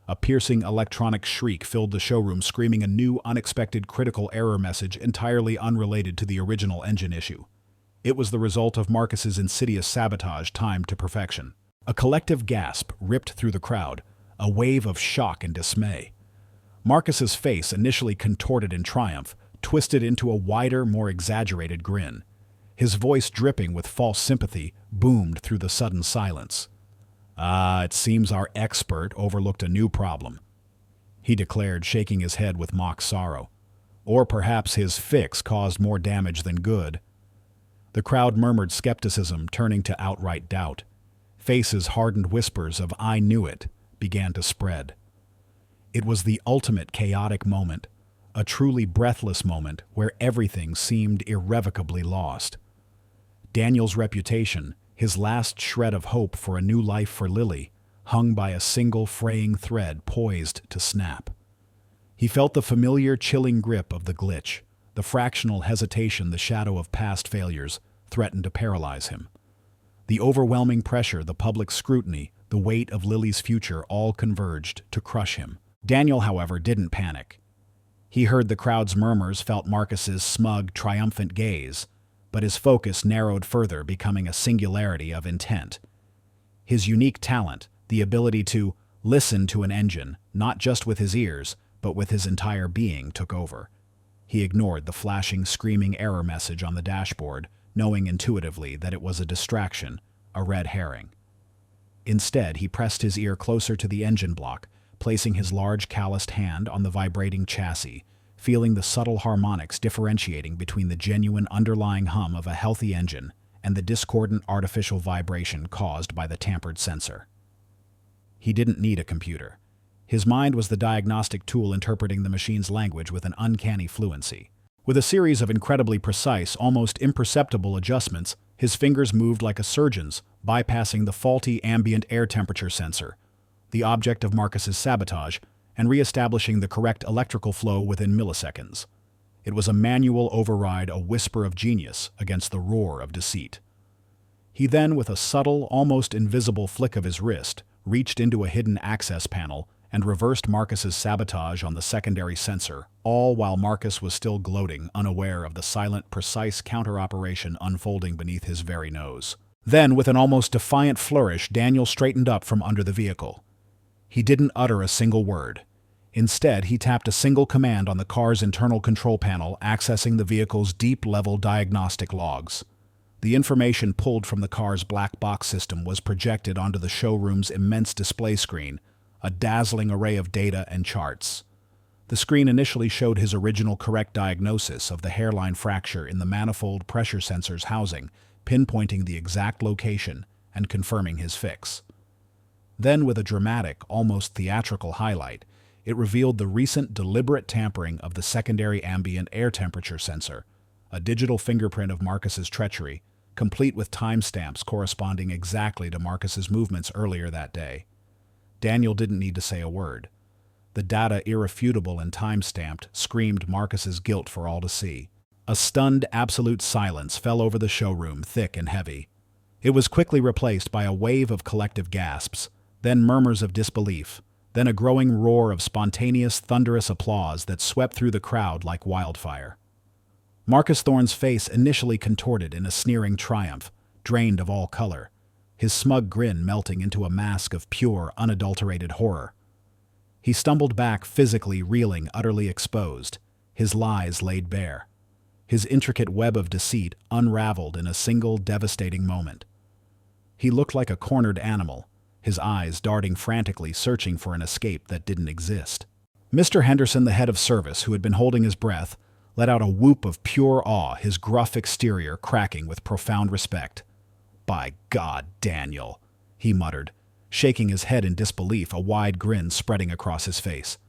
A piercing electronic shriek filled the showroom, screaming a new, unexpected critical error message entirely unrelated to the original engine issue. It was the result of Marcus's insidious sabotage timed to perfection. A collective gasp ripped through the crowd, a wave of shock and dismay. Marcus's face, initially contorted in triumph, twisted into a wider, more exaggerated grin. His voice, dripping with false sympathy, boomed through the sudden silence. It seems our expert overlooked a new problem," he declared, shaking his head with mock sorrow. "Or perhaps his fix caused more damage than good." The crowd murmured skepticism, turning to outright doubt. Faces, hardened whispers of "I knew it," began to spread. It was the ultimate chaotic moment, a truly breathless moment where everything seemed irrevocably lost. Daniel's reputation, his last shred of hope for a new life for Lily, hung by a single fraying thread poised to snap. He felt the familiar, chilling grip of the glitch, the fractional hesitation, the shadow of past failures, threatened to paralyze him. The overwhelming pressure, the public scrutiny, the weight of Lily's future all converged to crush him. Daniel, however, didn't panic. He heard the crowd's murmurs, felt Marcus's smug, triumphant gaze, but his focus narrowed further, becoming a singularity of intent. His unique talent, the ability to listen to an engine, not just with his ears, but with his entire being, took over. He ignored the flashing, screaming error message on the dashboard, knowing intuitively that it was a distraction, a red herring. Instead, he pressed his ear closer to the engine block, placing his large calloused hand on the vibrating chassis, feeling the subtle harmonics differentiating between the genuine underlying hum of a healthy engine and the discordant artificial vibration caused by the tampered sensor. He didn't need a computer. His mind was the diagnostic tool interpreting the machine's language with an uncanny fluency. With a series of incredibly precise, almost imperceptible adjustments, his fingers moved like a surgeon's, bypassing the faulty ambient air temperature sensor, the object of Marcus's sabotage, and re-establishing the correct electrical flow within milliseconds. It was a manual override, a whisper of genius against the roar of deceit. He then, with a subtle, almost invisible flick of his wrist, reached into a hidden access panel and reversed Marcus's sabotage on the secondary sensor, all while Marcus was still gloating, unaware of the silent, precise counter-operation unfolding beneath his very nose. Then, with an almost defiant flourish, Daniel straightened up from under the vehicle. He didn't utter a single word. Instead, he tapped a single command on the car's internal control panel, accessing the vehicle's deep-level diagnostic logs. The information pulled from the car's black box system was projected onto the showroom's immense display screen, a dazzling array of data and charts. The screen initially showed his original correct diagnosis of the hairline fracture in the manifold pressure sensor's housing, pinpointing the exact location and confirming his fix. Then, with a dramatic, almost theatrical highlight, it revealed the recent deliberate tampering of the secondary ambient air temperature sensor, a digital fingerprint of Marcus's treachery, complete with timestamps corresponding exactly to Marcus's movements earlier that day. Daniel didn't need to say a word. The data, irrefutable and time-stamped, screamed Marcus's guilt for all to see. A stunned, absolute silence fell over the showroom, thick and heavy. It was quickly replaced by a wave of collective gasps, then murmurs of disbelief, then a growing roar of spontaneous, thunderous applause that swept through the crowd like wildfire. Marcus Thorne's face initially contorted in a sneering triumph, drained of all color, his smug grin melting into a mask of pure, unadulterated horror. He stumbled back, physically reeling, utterly exposed, his lies laid bare, his intricate web of deceit unraveled in a single devastating moment. He looked like a cornered animal, his eyes darting frantically, searching for an escape that didn't exist. Mr. Henderson, the head of service, who had been holding his breath, let out a whoop of pure awe, his gruff exterior cracking with profound respect. "By God, Daniel," he muttered, shaking his head in disbelief, a wide grin spreading across his face.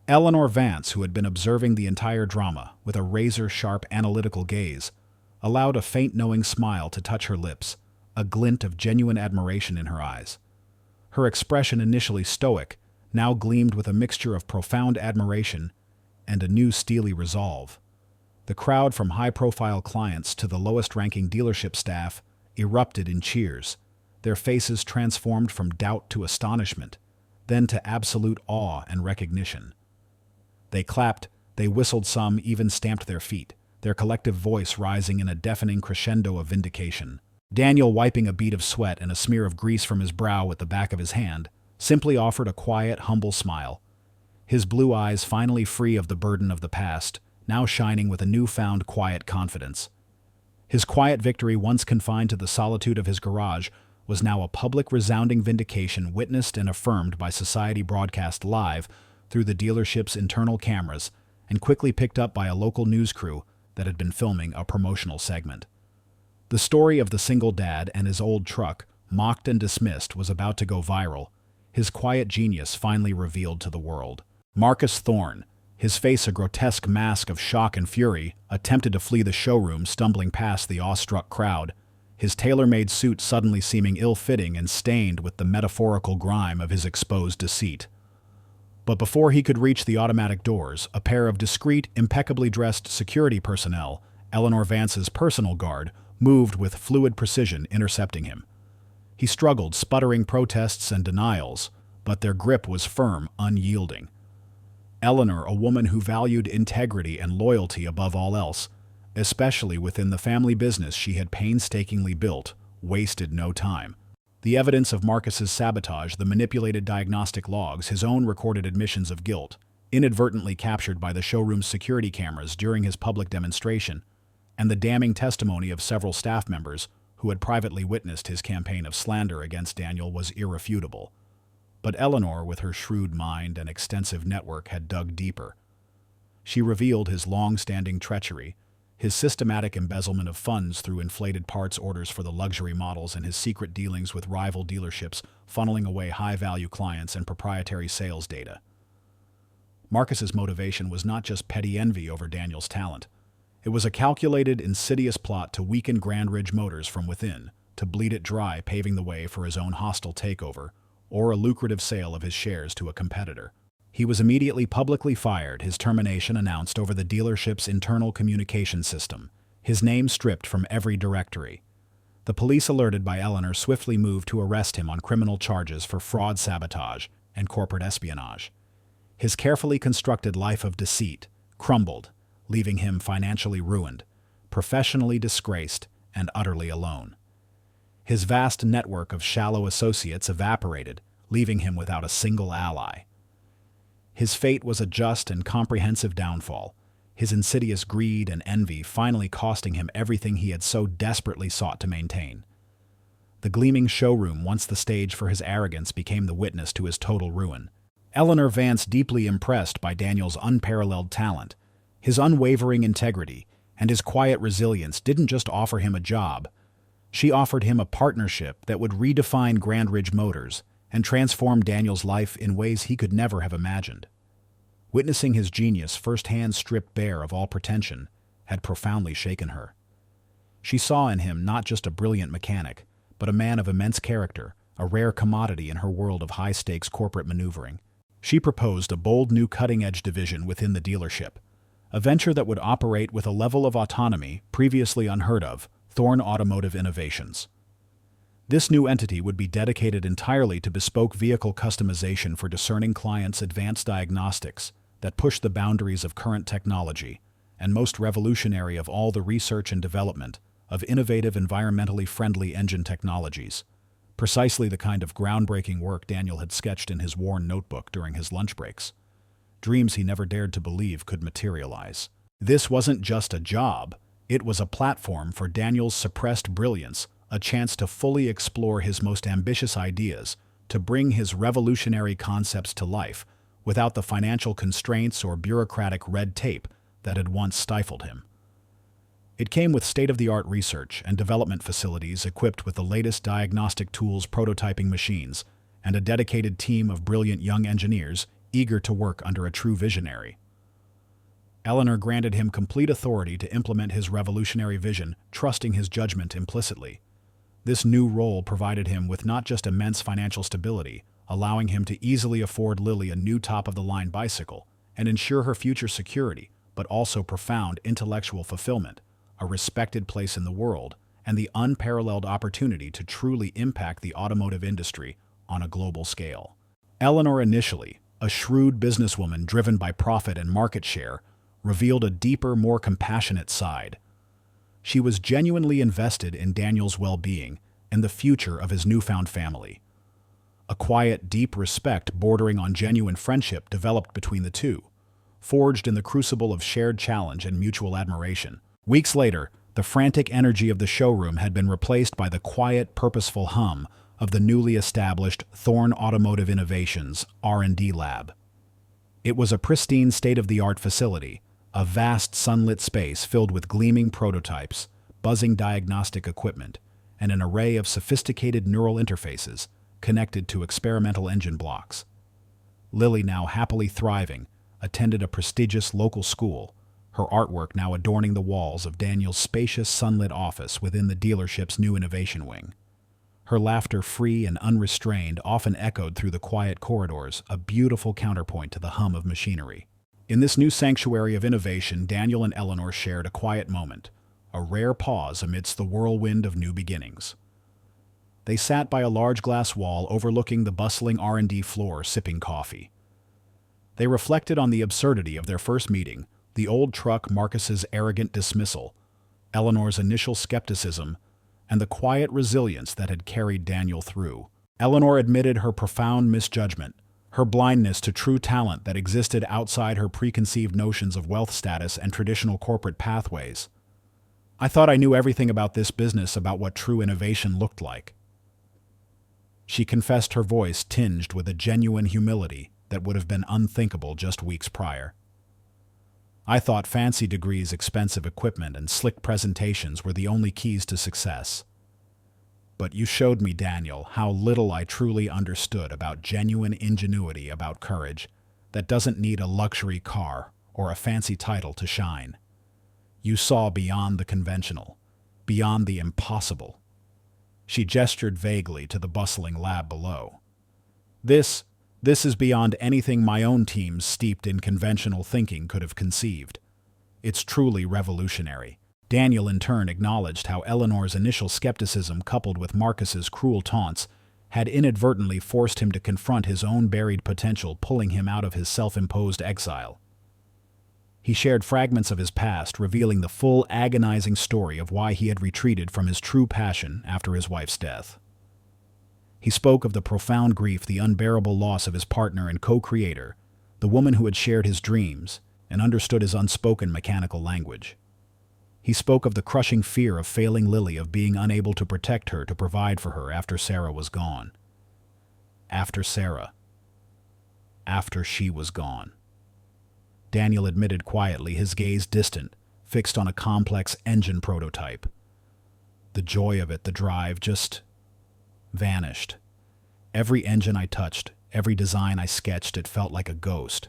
Eleanor Vance, who had been observing the entire drama with a razor-sharp analytical gaze, allowed a faint knowing smile to touch her lips, a glint of genuine admiration in her eyes. Her expression, initially stoic, now gleamed with a mixture of profound admiration and a new steely resolve. The crowd, from high-profile clients to the lowest-ranking dealership staff, erupted in cheers, their faces transformed from doubt to astonishment, then to absolute awe and recognition. They clapped, they whistled, some even stamped their feet, their collective voice rising in a deafening crescendo of vindication. Daniel, wiping a bead of sweat and a smear of grease from his brow with the back of his hand, simply offered a quiet, humble smile, his blue eyes finally free of the burden of the past, now shining with a newfound quiet confidence. His quiet victory, once confined to the solitude of his garage, was now a public, resounding vindication witnessed and affirmed by society, broadcast live through the dealership's internal cameras and quickly picked up by a local news crew that had been filming a promotional segment. The story of the single dad and his old truck, mocked and dismissed, was about to go viral, his quiet genius finally revealed to the world. Marcus Thorne, his face a grotesque mask of shock and fury, attempted to flee the showroom, stumbling past the awestruck crowd, his tailor-made suit suddenly seeming ill-fitting and stained with the metaphorical grime of his exposed deceit. But before he could reach the automatic doors, a pair of discreet, impeccably dressed security personnel, Eleanor Vance's personal guard, moved with fluid precision, intercepting him. He struggled, sputtering protests and denials, but their grip was firm, unyielding. Eleanor, a woman who valued integrity and loyalty above all else, especially within the family business she had painstakingly built, wasted no time. The evidence of Marcus's sabotage, the manipulated diagnostic logs, his own recorded admissions of guilt, inadvertently captured by the showroom's security cameras during his public demonstration, and the damning testimony of several staff members who had privately witnessed his campaign of slander against Daniel was irrefutable. But Eleanor, with her shrewd mind and extensive network, had dug deeper. She revealed his long-standing treachery, his systematic embezzlement of funds through inflated parts orders for the luxury models, and his secret dealings with rival dealerships, funneling away high-value clients and proprietary sales data. Marcus's motivation was not just petty envy over Daniel's talent. It was a calculated, insidious plot to weaken Grand Ridge Motors from within, to bleed it dry, paving the way for his own hostile takeover, or a lucrative sale of his shares to a competitor. He was immediately publicly fired, his termination announced over the dealership's internal communication system, his name stripped from every directory. The police, alerted by Eleanor, swiftly moved to arrest him on criminal charges for fraud, sabotage, and corporate espionage. His carefully constructed life of deceit crumbled, leaving him financially ruined, professionally disgraced, and utterly alone. His vast network of shallow associates evaporated, leaving him without a single ally. His fate was a just and comprehensive downfall, his insidious greed and envy finally costing him everything he had so desperately sought to maintain. The gleaming showroom, once the stage for his arrogance, became the witness to his total ruin. Eleanor Vance, deeply impressed by Daniel's unparalleled talent, his unwavering integrity, and his quiet resilience, didn't just offer him a job. She offered him a partnership that would redefine Grand Ridge Motors and transform Daniel's life in ways he could never have imagined. Witnessing his genius firsthand stripped bare of all pretension had profoundly shaken her. She saw in him not just a brilliant mechanic, but a man of immense character, a rare commodity in her world of high-stakes corporate maneuvering. She proposed a bold new cutting-edge division within the dealership, a venture that would operate with a level of autonomy previously unheard of, Thorn Automotive Innovations. This new entity would be dedicated entirely to bespoke vehicle customization for discerning clients, advanced diagnostics that push the boundaries of current technology, and most revolutionary of all, the research and development of innovative, environmentally friendly engine technologies. Precisely the kind of groundbreaking work Daniel had sketched in his worn notebook during his lunch breaks. Dreams he never dared to believe could materialize. This wasn't just a job, it was a platform for Daniel's suppressed brilliance, a chance to fully explore his most ambitious ideas, to bring his revolutionary concepts to life without the financial constraints or bureaucratic red tape that had once stifled him. It came with state-of-the-art research and development facilities equipped with the latest diagnostic tools, prototyping machines, and a dedicated team of brilliant young engineers eager to work under a true visionary. Eleanor granted him complete authority to implement his revolutionary vision, trusting his judgment implicitly. This new role provided him with not just immense financial stability, allowing him to easily afford Lily a new top-of-the-line bicycle and ensure her future security, but also profound intellectual fulfillment, a respected place in the world, and the unparalleled opportunity to truly impact the automotive industry on a global scale. Eleanor, initially a shrewd businesswoman driven by profit and market share, revealed a deeper, more compassionate side. She was genuinely invested in Daniel's well-being and the future of his newfound family. A quiet, deep respect bordering on genuine friendship developed between the two, forged in the crucible of shared challenge and mutual admiration. Weeks later, the frantic energy of the showroom had been replaced by the quiet, purposeful hum of the newly established Thorn Automotive Innovations R&D lab. It was a pristine, state-of-the-art facility, a vast sunlit space filled with gleaming prototypes, buzzing diagnostic equipment, and an array of sophisticated neural interfaces connected to experimental engine blocks. Lily, now happily thriving, attended a prestigious local school, her artwork now adorning the walls of Daniel's spacious sunlit office within the dealership's new innovation wing. Her laughter, free and unrestrained, often echoed through the quiet corridors, a beautiful counterpoint to the hum of machinery. In this new sanctuary of innovation, Daniel and Eleanor shared a quiet moment, a rare pause amidst the whirlwind of new beginnings. They sat by a large glass wall overlooking the bustling R&D floor, sipping coffee. They reflected on the absurdity of their first meeting, the old truck Marcus's arrogant dismissal, Eleanor's initial skepticism, and the quiet resilience that had carried Daniel through. Eleanor admitted her profound misjudgment, her blindness to true talent that existed outside her preconceived notions of wealth status and traditional corporate pathways. "I thought I knew everything about this business, about what true innovation looked like." She confessed, her voice tinged with a genuine humility that would have been unthinkable just weeks prior. "I thought fancy degrees, expensive equipment, and slick presentations were the only keys to success. But you showed me, Daniel, how little I truly understood about genuine ingenuity, about courage that doesn't need a luxury car or a fancy title to shine. You saw beyond the conventional, beyond the impossible." She gestured vaguely to the bustling lab below. This is beyond anything my own teams steeped in conventional thinking could have conceived. It's truly revolutionary." Daniel in turn acknowledged how Eleanor's initial skepticism, coupled with Marcus's cruel taunts, had inadvertently forced him to confront his own buried potential, pulling him out of his self-imposed exile. He shared fragments of his past, revealing the full, agonizing story of why he had retreated from his true passion after his wife's death. He spoke of the profound grief, the unbearable loss of his partner and co-creator, the woman who had shared his dreams and understood his unspoken mechanical language. He spoke of the crushing fear of failing Lily, of being unable to protect her, to provide for her after Sarah was gone. After Sarah. After she was gone. Daniel admitted quietly, his gaze distant, fixed on a complex engine prototype. The joy of it, the drive, just vanished. Every engine I touched, every design I sketched, it felt like a ghost.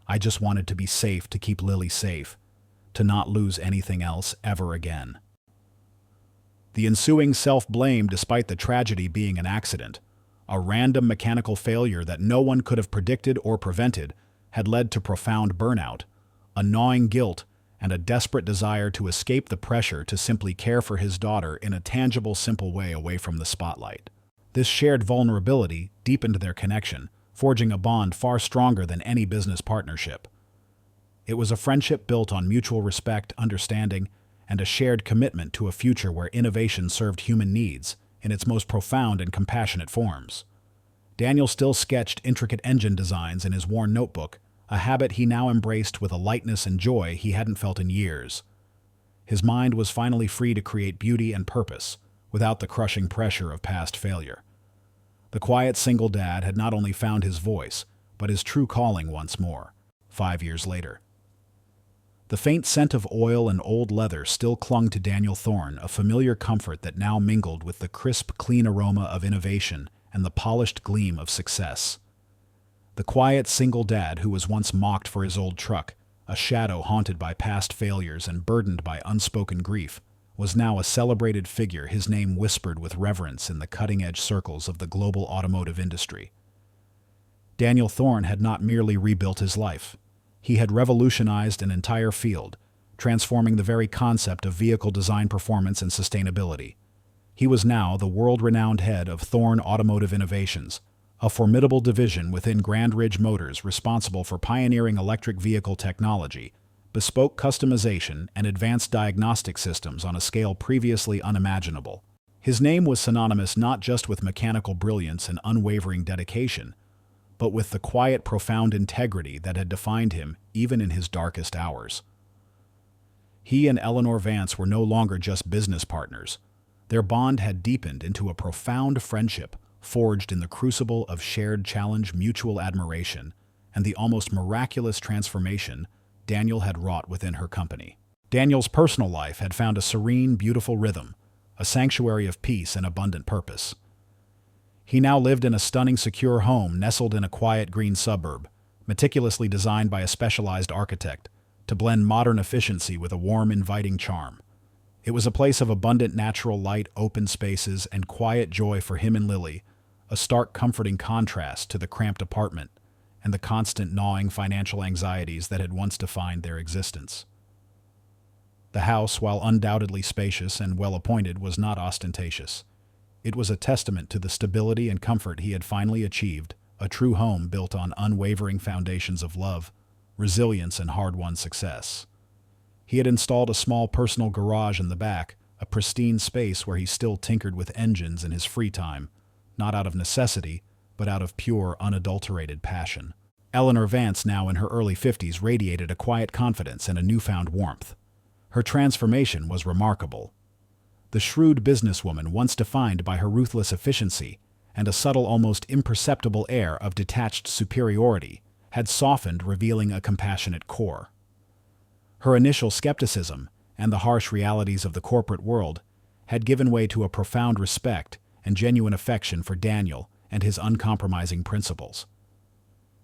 I just wanted to be safe, to keep Lily safe, to not lose anything else ever again. The ensuing self-blame, despite the tragedy being an accident, a random mechanical failure that no one could have predicted or prevented, had led to profound burnout, a gnawing guilt, and a desperate desire to escape the pressure to simply care for his daughter in a tangible, simple way away from the spotlight. This shared vulnerability deepened their connection, forging a bond far stronger than any business partnership. It was a friendship built on mutual respect, understanding, and a shared commitment to a future where innovation served human needs in its most profound and compassionate forms. Daniel still sketched intricate engine designs in his worn notebook, a habit he now embraced with a lightness and joy he hadn't felt in years. His mind was finally free to create beauty and purpose, without the crushing pressure of past failure. The quiet single dad had not only found his voice, but his true calling once more, 5 years later. The faint scent of oil and old leather still clung to Daniel Thorne, a familiar comfort that now mingled with the crisp, clean aroma of innovation and the polished gleam of success. The quiet single dad who was once mocked for his old truck, a shadow haunted by past failures and burdened by unspoken grief, was now a celebrated figure, his name whispered with reverence in the cutting-edge circles of the global automotive industry. Daniel Thorne had not merely rebuilt his life. He had revolutionized an entire field, transforming the very concept of vehicle design, performance, and sustainability. He was now the world-renowned head of Thorne Automotive Innovations, a formidable division within Grand Ridge Motors responsible for pioneering electric vehicle technology, bespoke customization, and advanced diagnostic systems on a scale previously unimaginable. His name was synonymous not just with mechanical brilliance and unwavering dedication, but with the quiet, profound integrity that had defined him even in his darkest hours. He and Eleanor Vance were no longer just business partners. Their bond had deepened into a profound friendship, forged in the crucible of shared challenge, mutual admiration, and the almost miraculous transformation Daniel had wrought within her company. Daniel's personal life had found a serene, beautiful rhythm, a sanctuary of peace and abundant purpose. He now lived in a stunning, secure home nestled in a quiet green suburb, meticulously designed by a specialized architect to blend modern efficiency with a warm, inviting charm. It was a place of abundant natural light, open spaces, and quiet joy for him and Lily, a stark, comforting contrast to the cramped apartment and the constant gnawing financial anxieties that had once defined their existence. The house, while undoubtedly spacious and well-appointed, was not ostentatious. It was a testament to the stability and comfort he had finally achieved a true home built on unwavering foundations of love, resilience, and hard-won success. He had installed a small personal garage in the back, a pristine space where he still tinkered with engines in his free time, not out of necessity, but out of pure, unadulterated passion. Eleanor Vance, now in her early 50s, radiated a quiet confidence and a newfound warmth. Her transformation was remarkable. The shrewd businesswoman, once defined by her ruthless efficiency and a subtle, almost imperceptible air of detached superiority, had softened, revealing a compassionate core. Her initial skepticism and the harsh realities of the corporate world had given way to a profound respect and genuine affection for Daniel and his uncompromising principles.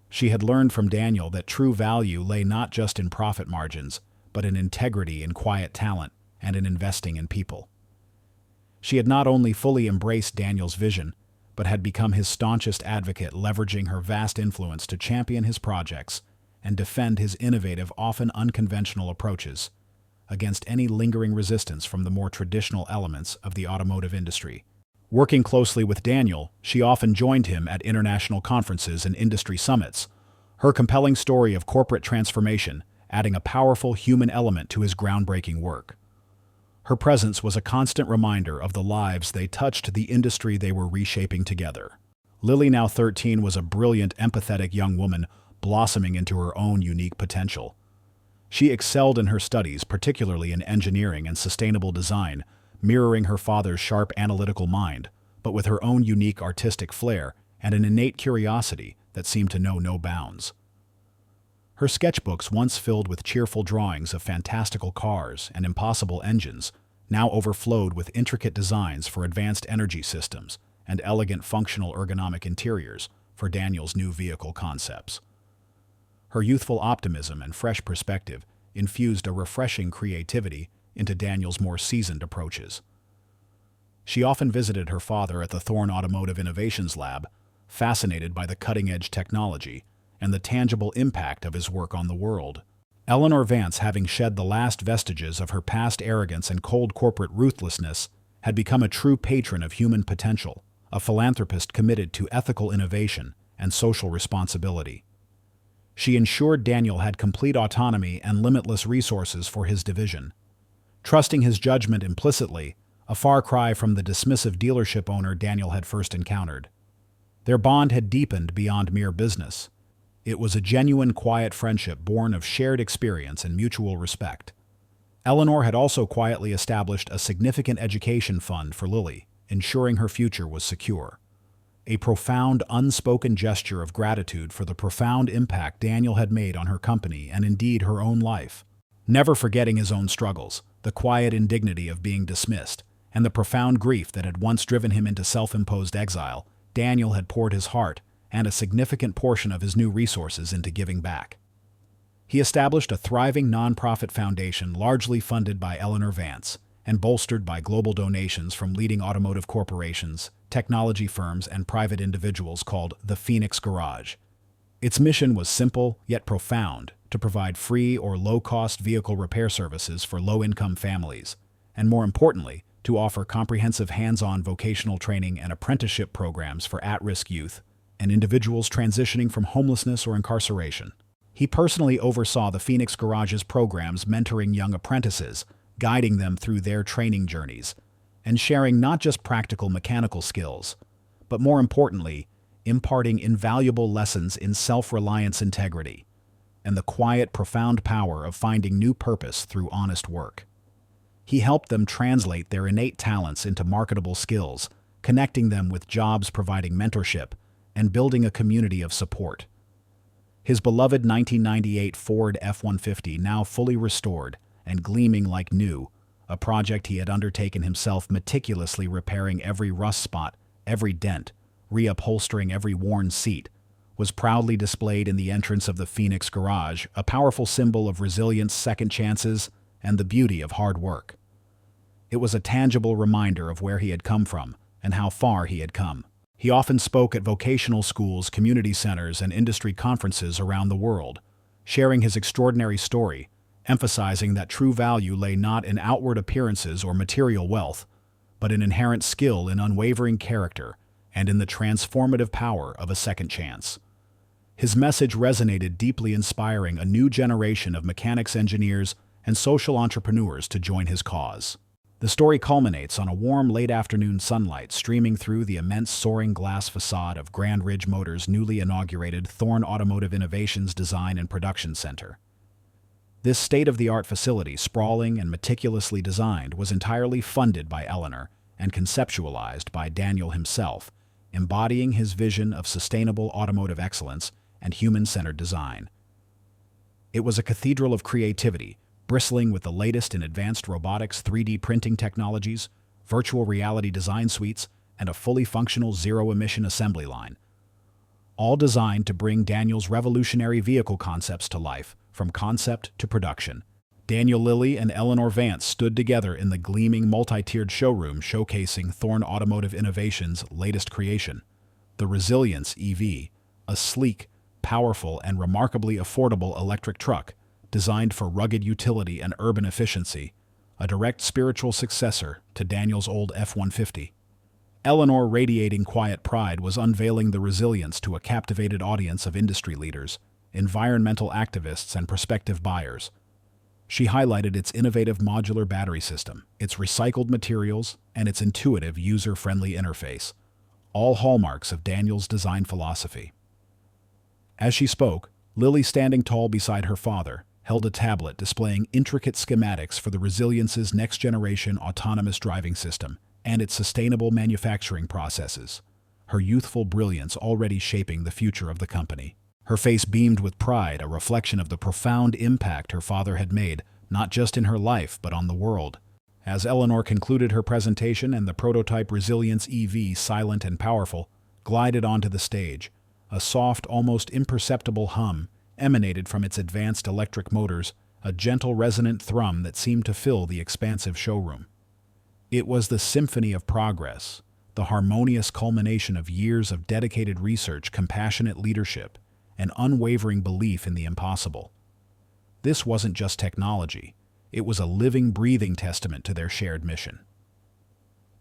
She had learned from Daniel that true value lay not just in profit margins, but in integrity, in quiet talent, and in investing in people. She had not only fully embraced Daniel's vision, but had become his staunchest advocate, leveraging her vast influence to champion his projects and defend his innovative, often unconventional approaches against any lingering resistance from the more traditional elements of the automotive industry. Working closely with Daniel, she often joined him at international conferences and industry summits, her compelling story of corporate transformation adding a powerful human element to his groundbreaking work. Her presence was a constant reminder of the lives they touched, the industry they were reshaping together. Lily, now 13, was a brilliant, empathetic young woman blossoming into her own unique potential. She excelled in her studies, particularly in engineering and sustainable design, mirroring her father's sharp analytical mind, but with her own unique artistic flair and an innate curiosity that seemed to know no bounds. Her sketchbooks, once filled with cheerful drawings of fantastical cars and impossible engines, now overflowed with intricate designs for advanced energy systems and elegant functional ergonomic interiors for Daniel's new vehicle concepts. Her youthful optimism and fresh perspective infused a refreshing creativity into Daniel's more seasoned approaches. She often visited her father at the Thorne Automotive Innovations Lab, fascinated by the cutting-edge technology and the tangible impact of his work on the world. Eleanor Vance, having shed the last vestiges of her past arrogance and cold corporate ruthlessness, had become a true patron of human potential, a philanthropist committed to ethical innovation and social responsibility. She ensured Daniel had complete autonomy and limitless resources for his division. Trusting his judgment implicitly, a far cry from the dismissive dealership owner Daniel had first encountered. Their bond had deepened beyond mere business. It was a genuine, quiet friendship born of shared experience and mutual respect. Eleanor had also quietly established a significant education fund for Lily, ensuring her future was secure. A profound, unspoken gesture of gratitude for the profound impact Daniel had made on her company and indeed her own life. Never forgetting his own struggles, the quiet indignity of being dismissed, and the profound grief that had once driven him into self-imposed exile, Daniel had poured his heart and a significant portion of his new resources into giving back. He established a thriving nonprofit foundation largely funded by Eleanor Vance and bolstered by global donations from leading automotive corporations, technology firms, and private individuals called the Phoenix Garage. Its mission was simple yet profound: to provide free or low-cost vehicle repair services for low-income families, and more importantly, to offer comprehensive hands-on vocational training and apprenticeship programs for at-risk youth and individuals transitioning from homelessness or incarceration. He personally oversaw the Phoenix Garage's programs, mentoring young apprentices, guiding them through their training journeys, and sharing not just practical mechanical skills, but more importantly, imparting invaluable lessons in self-reliance, integrity, and the quiet, profound power of finding new purpose through honest work. He helped them translate their innate talents into marketable skills, connecting them with jobs, providing mentorship, and building a community of support. His beloved 1998 Ford F-150, now fully restored and gleaming like new, a project he had undertaken himself, meticulously repairing every rust spot, every dent, reupholstering every worn seat, was proudly displayed in the entrance of the Phoenix Garage, a powerful symbol of resilience, second chances, and the beauty of hard work. It was a tangible reminder of where he had come from and how far he had come. He often spoke at vocational schools, community centers, and industry conferences around the world, sharing his extraordinary story, emphasizing that true value lay not in outward appearances or material wealth, but in inherent skill and unwavering character, and in the transformative power of a second chance. His message resonated deeply, inspiring a new generation of mechanics engineers and social entrepreneurs to join his cause. The story culminates on a warm late-afternoon sunlight streaming through the immense soaring glass facade of Grand Ridge Motors' newly inaugurated Thorne Automotive Innovations Design and Production Center. This state-of-the-art facility, sprawling and meticulously designed, was entirely funded by Eleanor and conceptualized by Daniel himself, embodying his vision of sustainable automotive excellence and human-centered design. It was a cathedral of creativity, bristling with the latest in advanced robotics, 3D printing technologies, virtual reality design suites, and a fully functional zero-emission assembly line, all designed to bring Daniel's revolutionary vehicle concepts to life, from concept to production. Daniel Lilly and Eleanor Vance stood together in the gleaming multi-tiered showroom showcasing Thorne Automotive Innovations' latest creation, the Resilience EV, a sleek, powerful, and remarkably affordable electric truck designed for rugged utility and urban efficiency, a direct spiritual successor to Daniel's old F-150. Eleanor, radiating quiet pride, was unveiling the Resilience to a captivated audience of industry leaders, environmental activists, and prospective buyers. She highlighted its innovative modular battery system, its recycled materials, and its intuitive, user-friendly interface, all hallmarks of Daniel's design philosophy. As she spoke, Lily, standing tall beside her father, held a tablet displaying intricate schematics for the Resilience's next-generation autonomous driving system and its sustainable manufacturing processes, her youthful brilliance already shaping the future of the company. Her face beamed with pride, a reflection of the profound impact her father had made, not just in her life, but on the world. As Eleanor concluded her presentation and the prototype Resilience EV, silent and powerful, glided onto the stage, a soft, almost imperceptible hum emanated from its advanced electric motors, a gentle resonant thrum that seemed to fill the expansive showroom. It was the symphony of progress, the harmonious culmination of years of dedicated research, compassionate leadership, and unwavering belief in the impossible. This wasn't just technology, it was a living, breathing testament to their shared mission.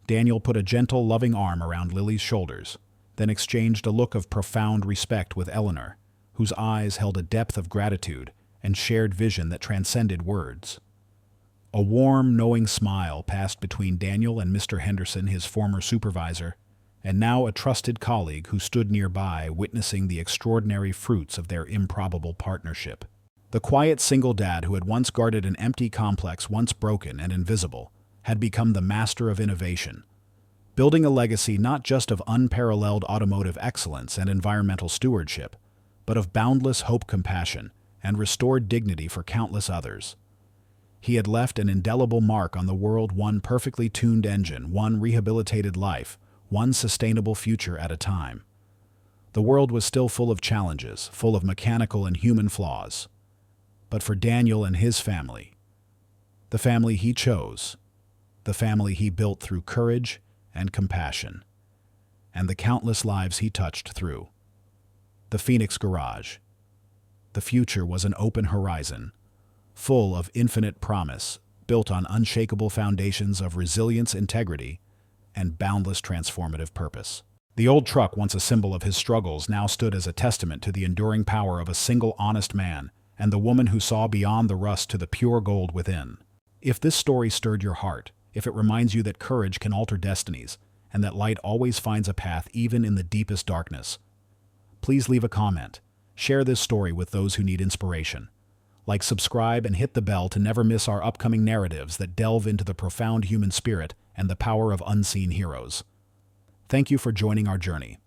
Daniel put a gentle, loving arm around Lily's shoulders, then exchanged a look of profound respect with Eleanor, whose eyes held a depth of gratitude and shared vision that transcended words. A warm, knowing smile passed between Daniel and Mr. Henderson, his former supervisor, and now a trusted colleague who stood nearby, witnessing the extraordinary fruits of their improbable partnership. The quiet single dad who had once guarded an empty complex, once broken and invisible, had become the master of innovation, building a legacy not just of unparalleled automotive excellence and environmental stewardship, but of boundless hope, compassion, and restored dignity for countless others. He had left an indelible mark on the world, one perfectly tuned engine, one rehabilitated life, one sustainable future at a time. The world was still full of challenges, full of mechanical and human flaws. But for Daniel and his family, the family he chose, the family he built through courage and compassion, and the countless lives he touched through the Phoenix Garage, the future was an open horizon, full of infinite promise, built on unshakable foundations of resilience, integrity, and boundless transformative purpose. The old truck, once a symbol of his struggles, now stood as a testament to the enduring power of a single honest man and the woman who saw beyond the rust to the pure gold within. If this story stirred your heart, if it reminds you that courage can alter destinies, and that light always finds a path even in the deepest darkness, please leave a comment. Share this story with those who need inspiration. Like, subscribe, and hit the bell to never miss our upcoming narratives that delve into the profound human spirit and the power of unseen heroes. Thank you for joining our journey.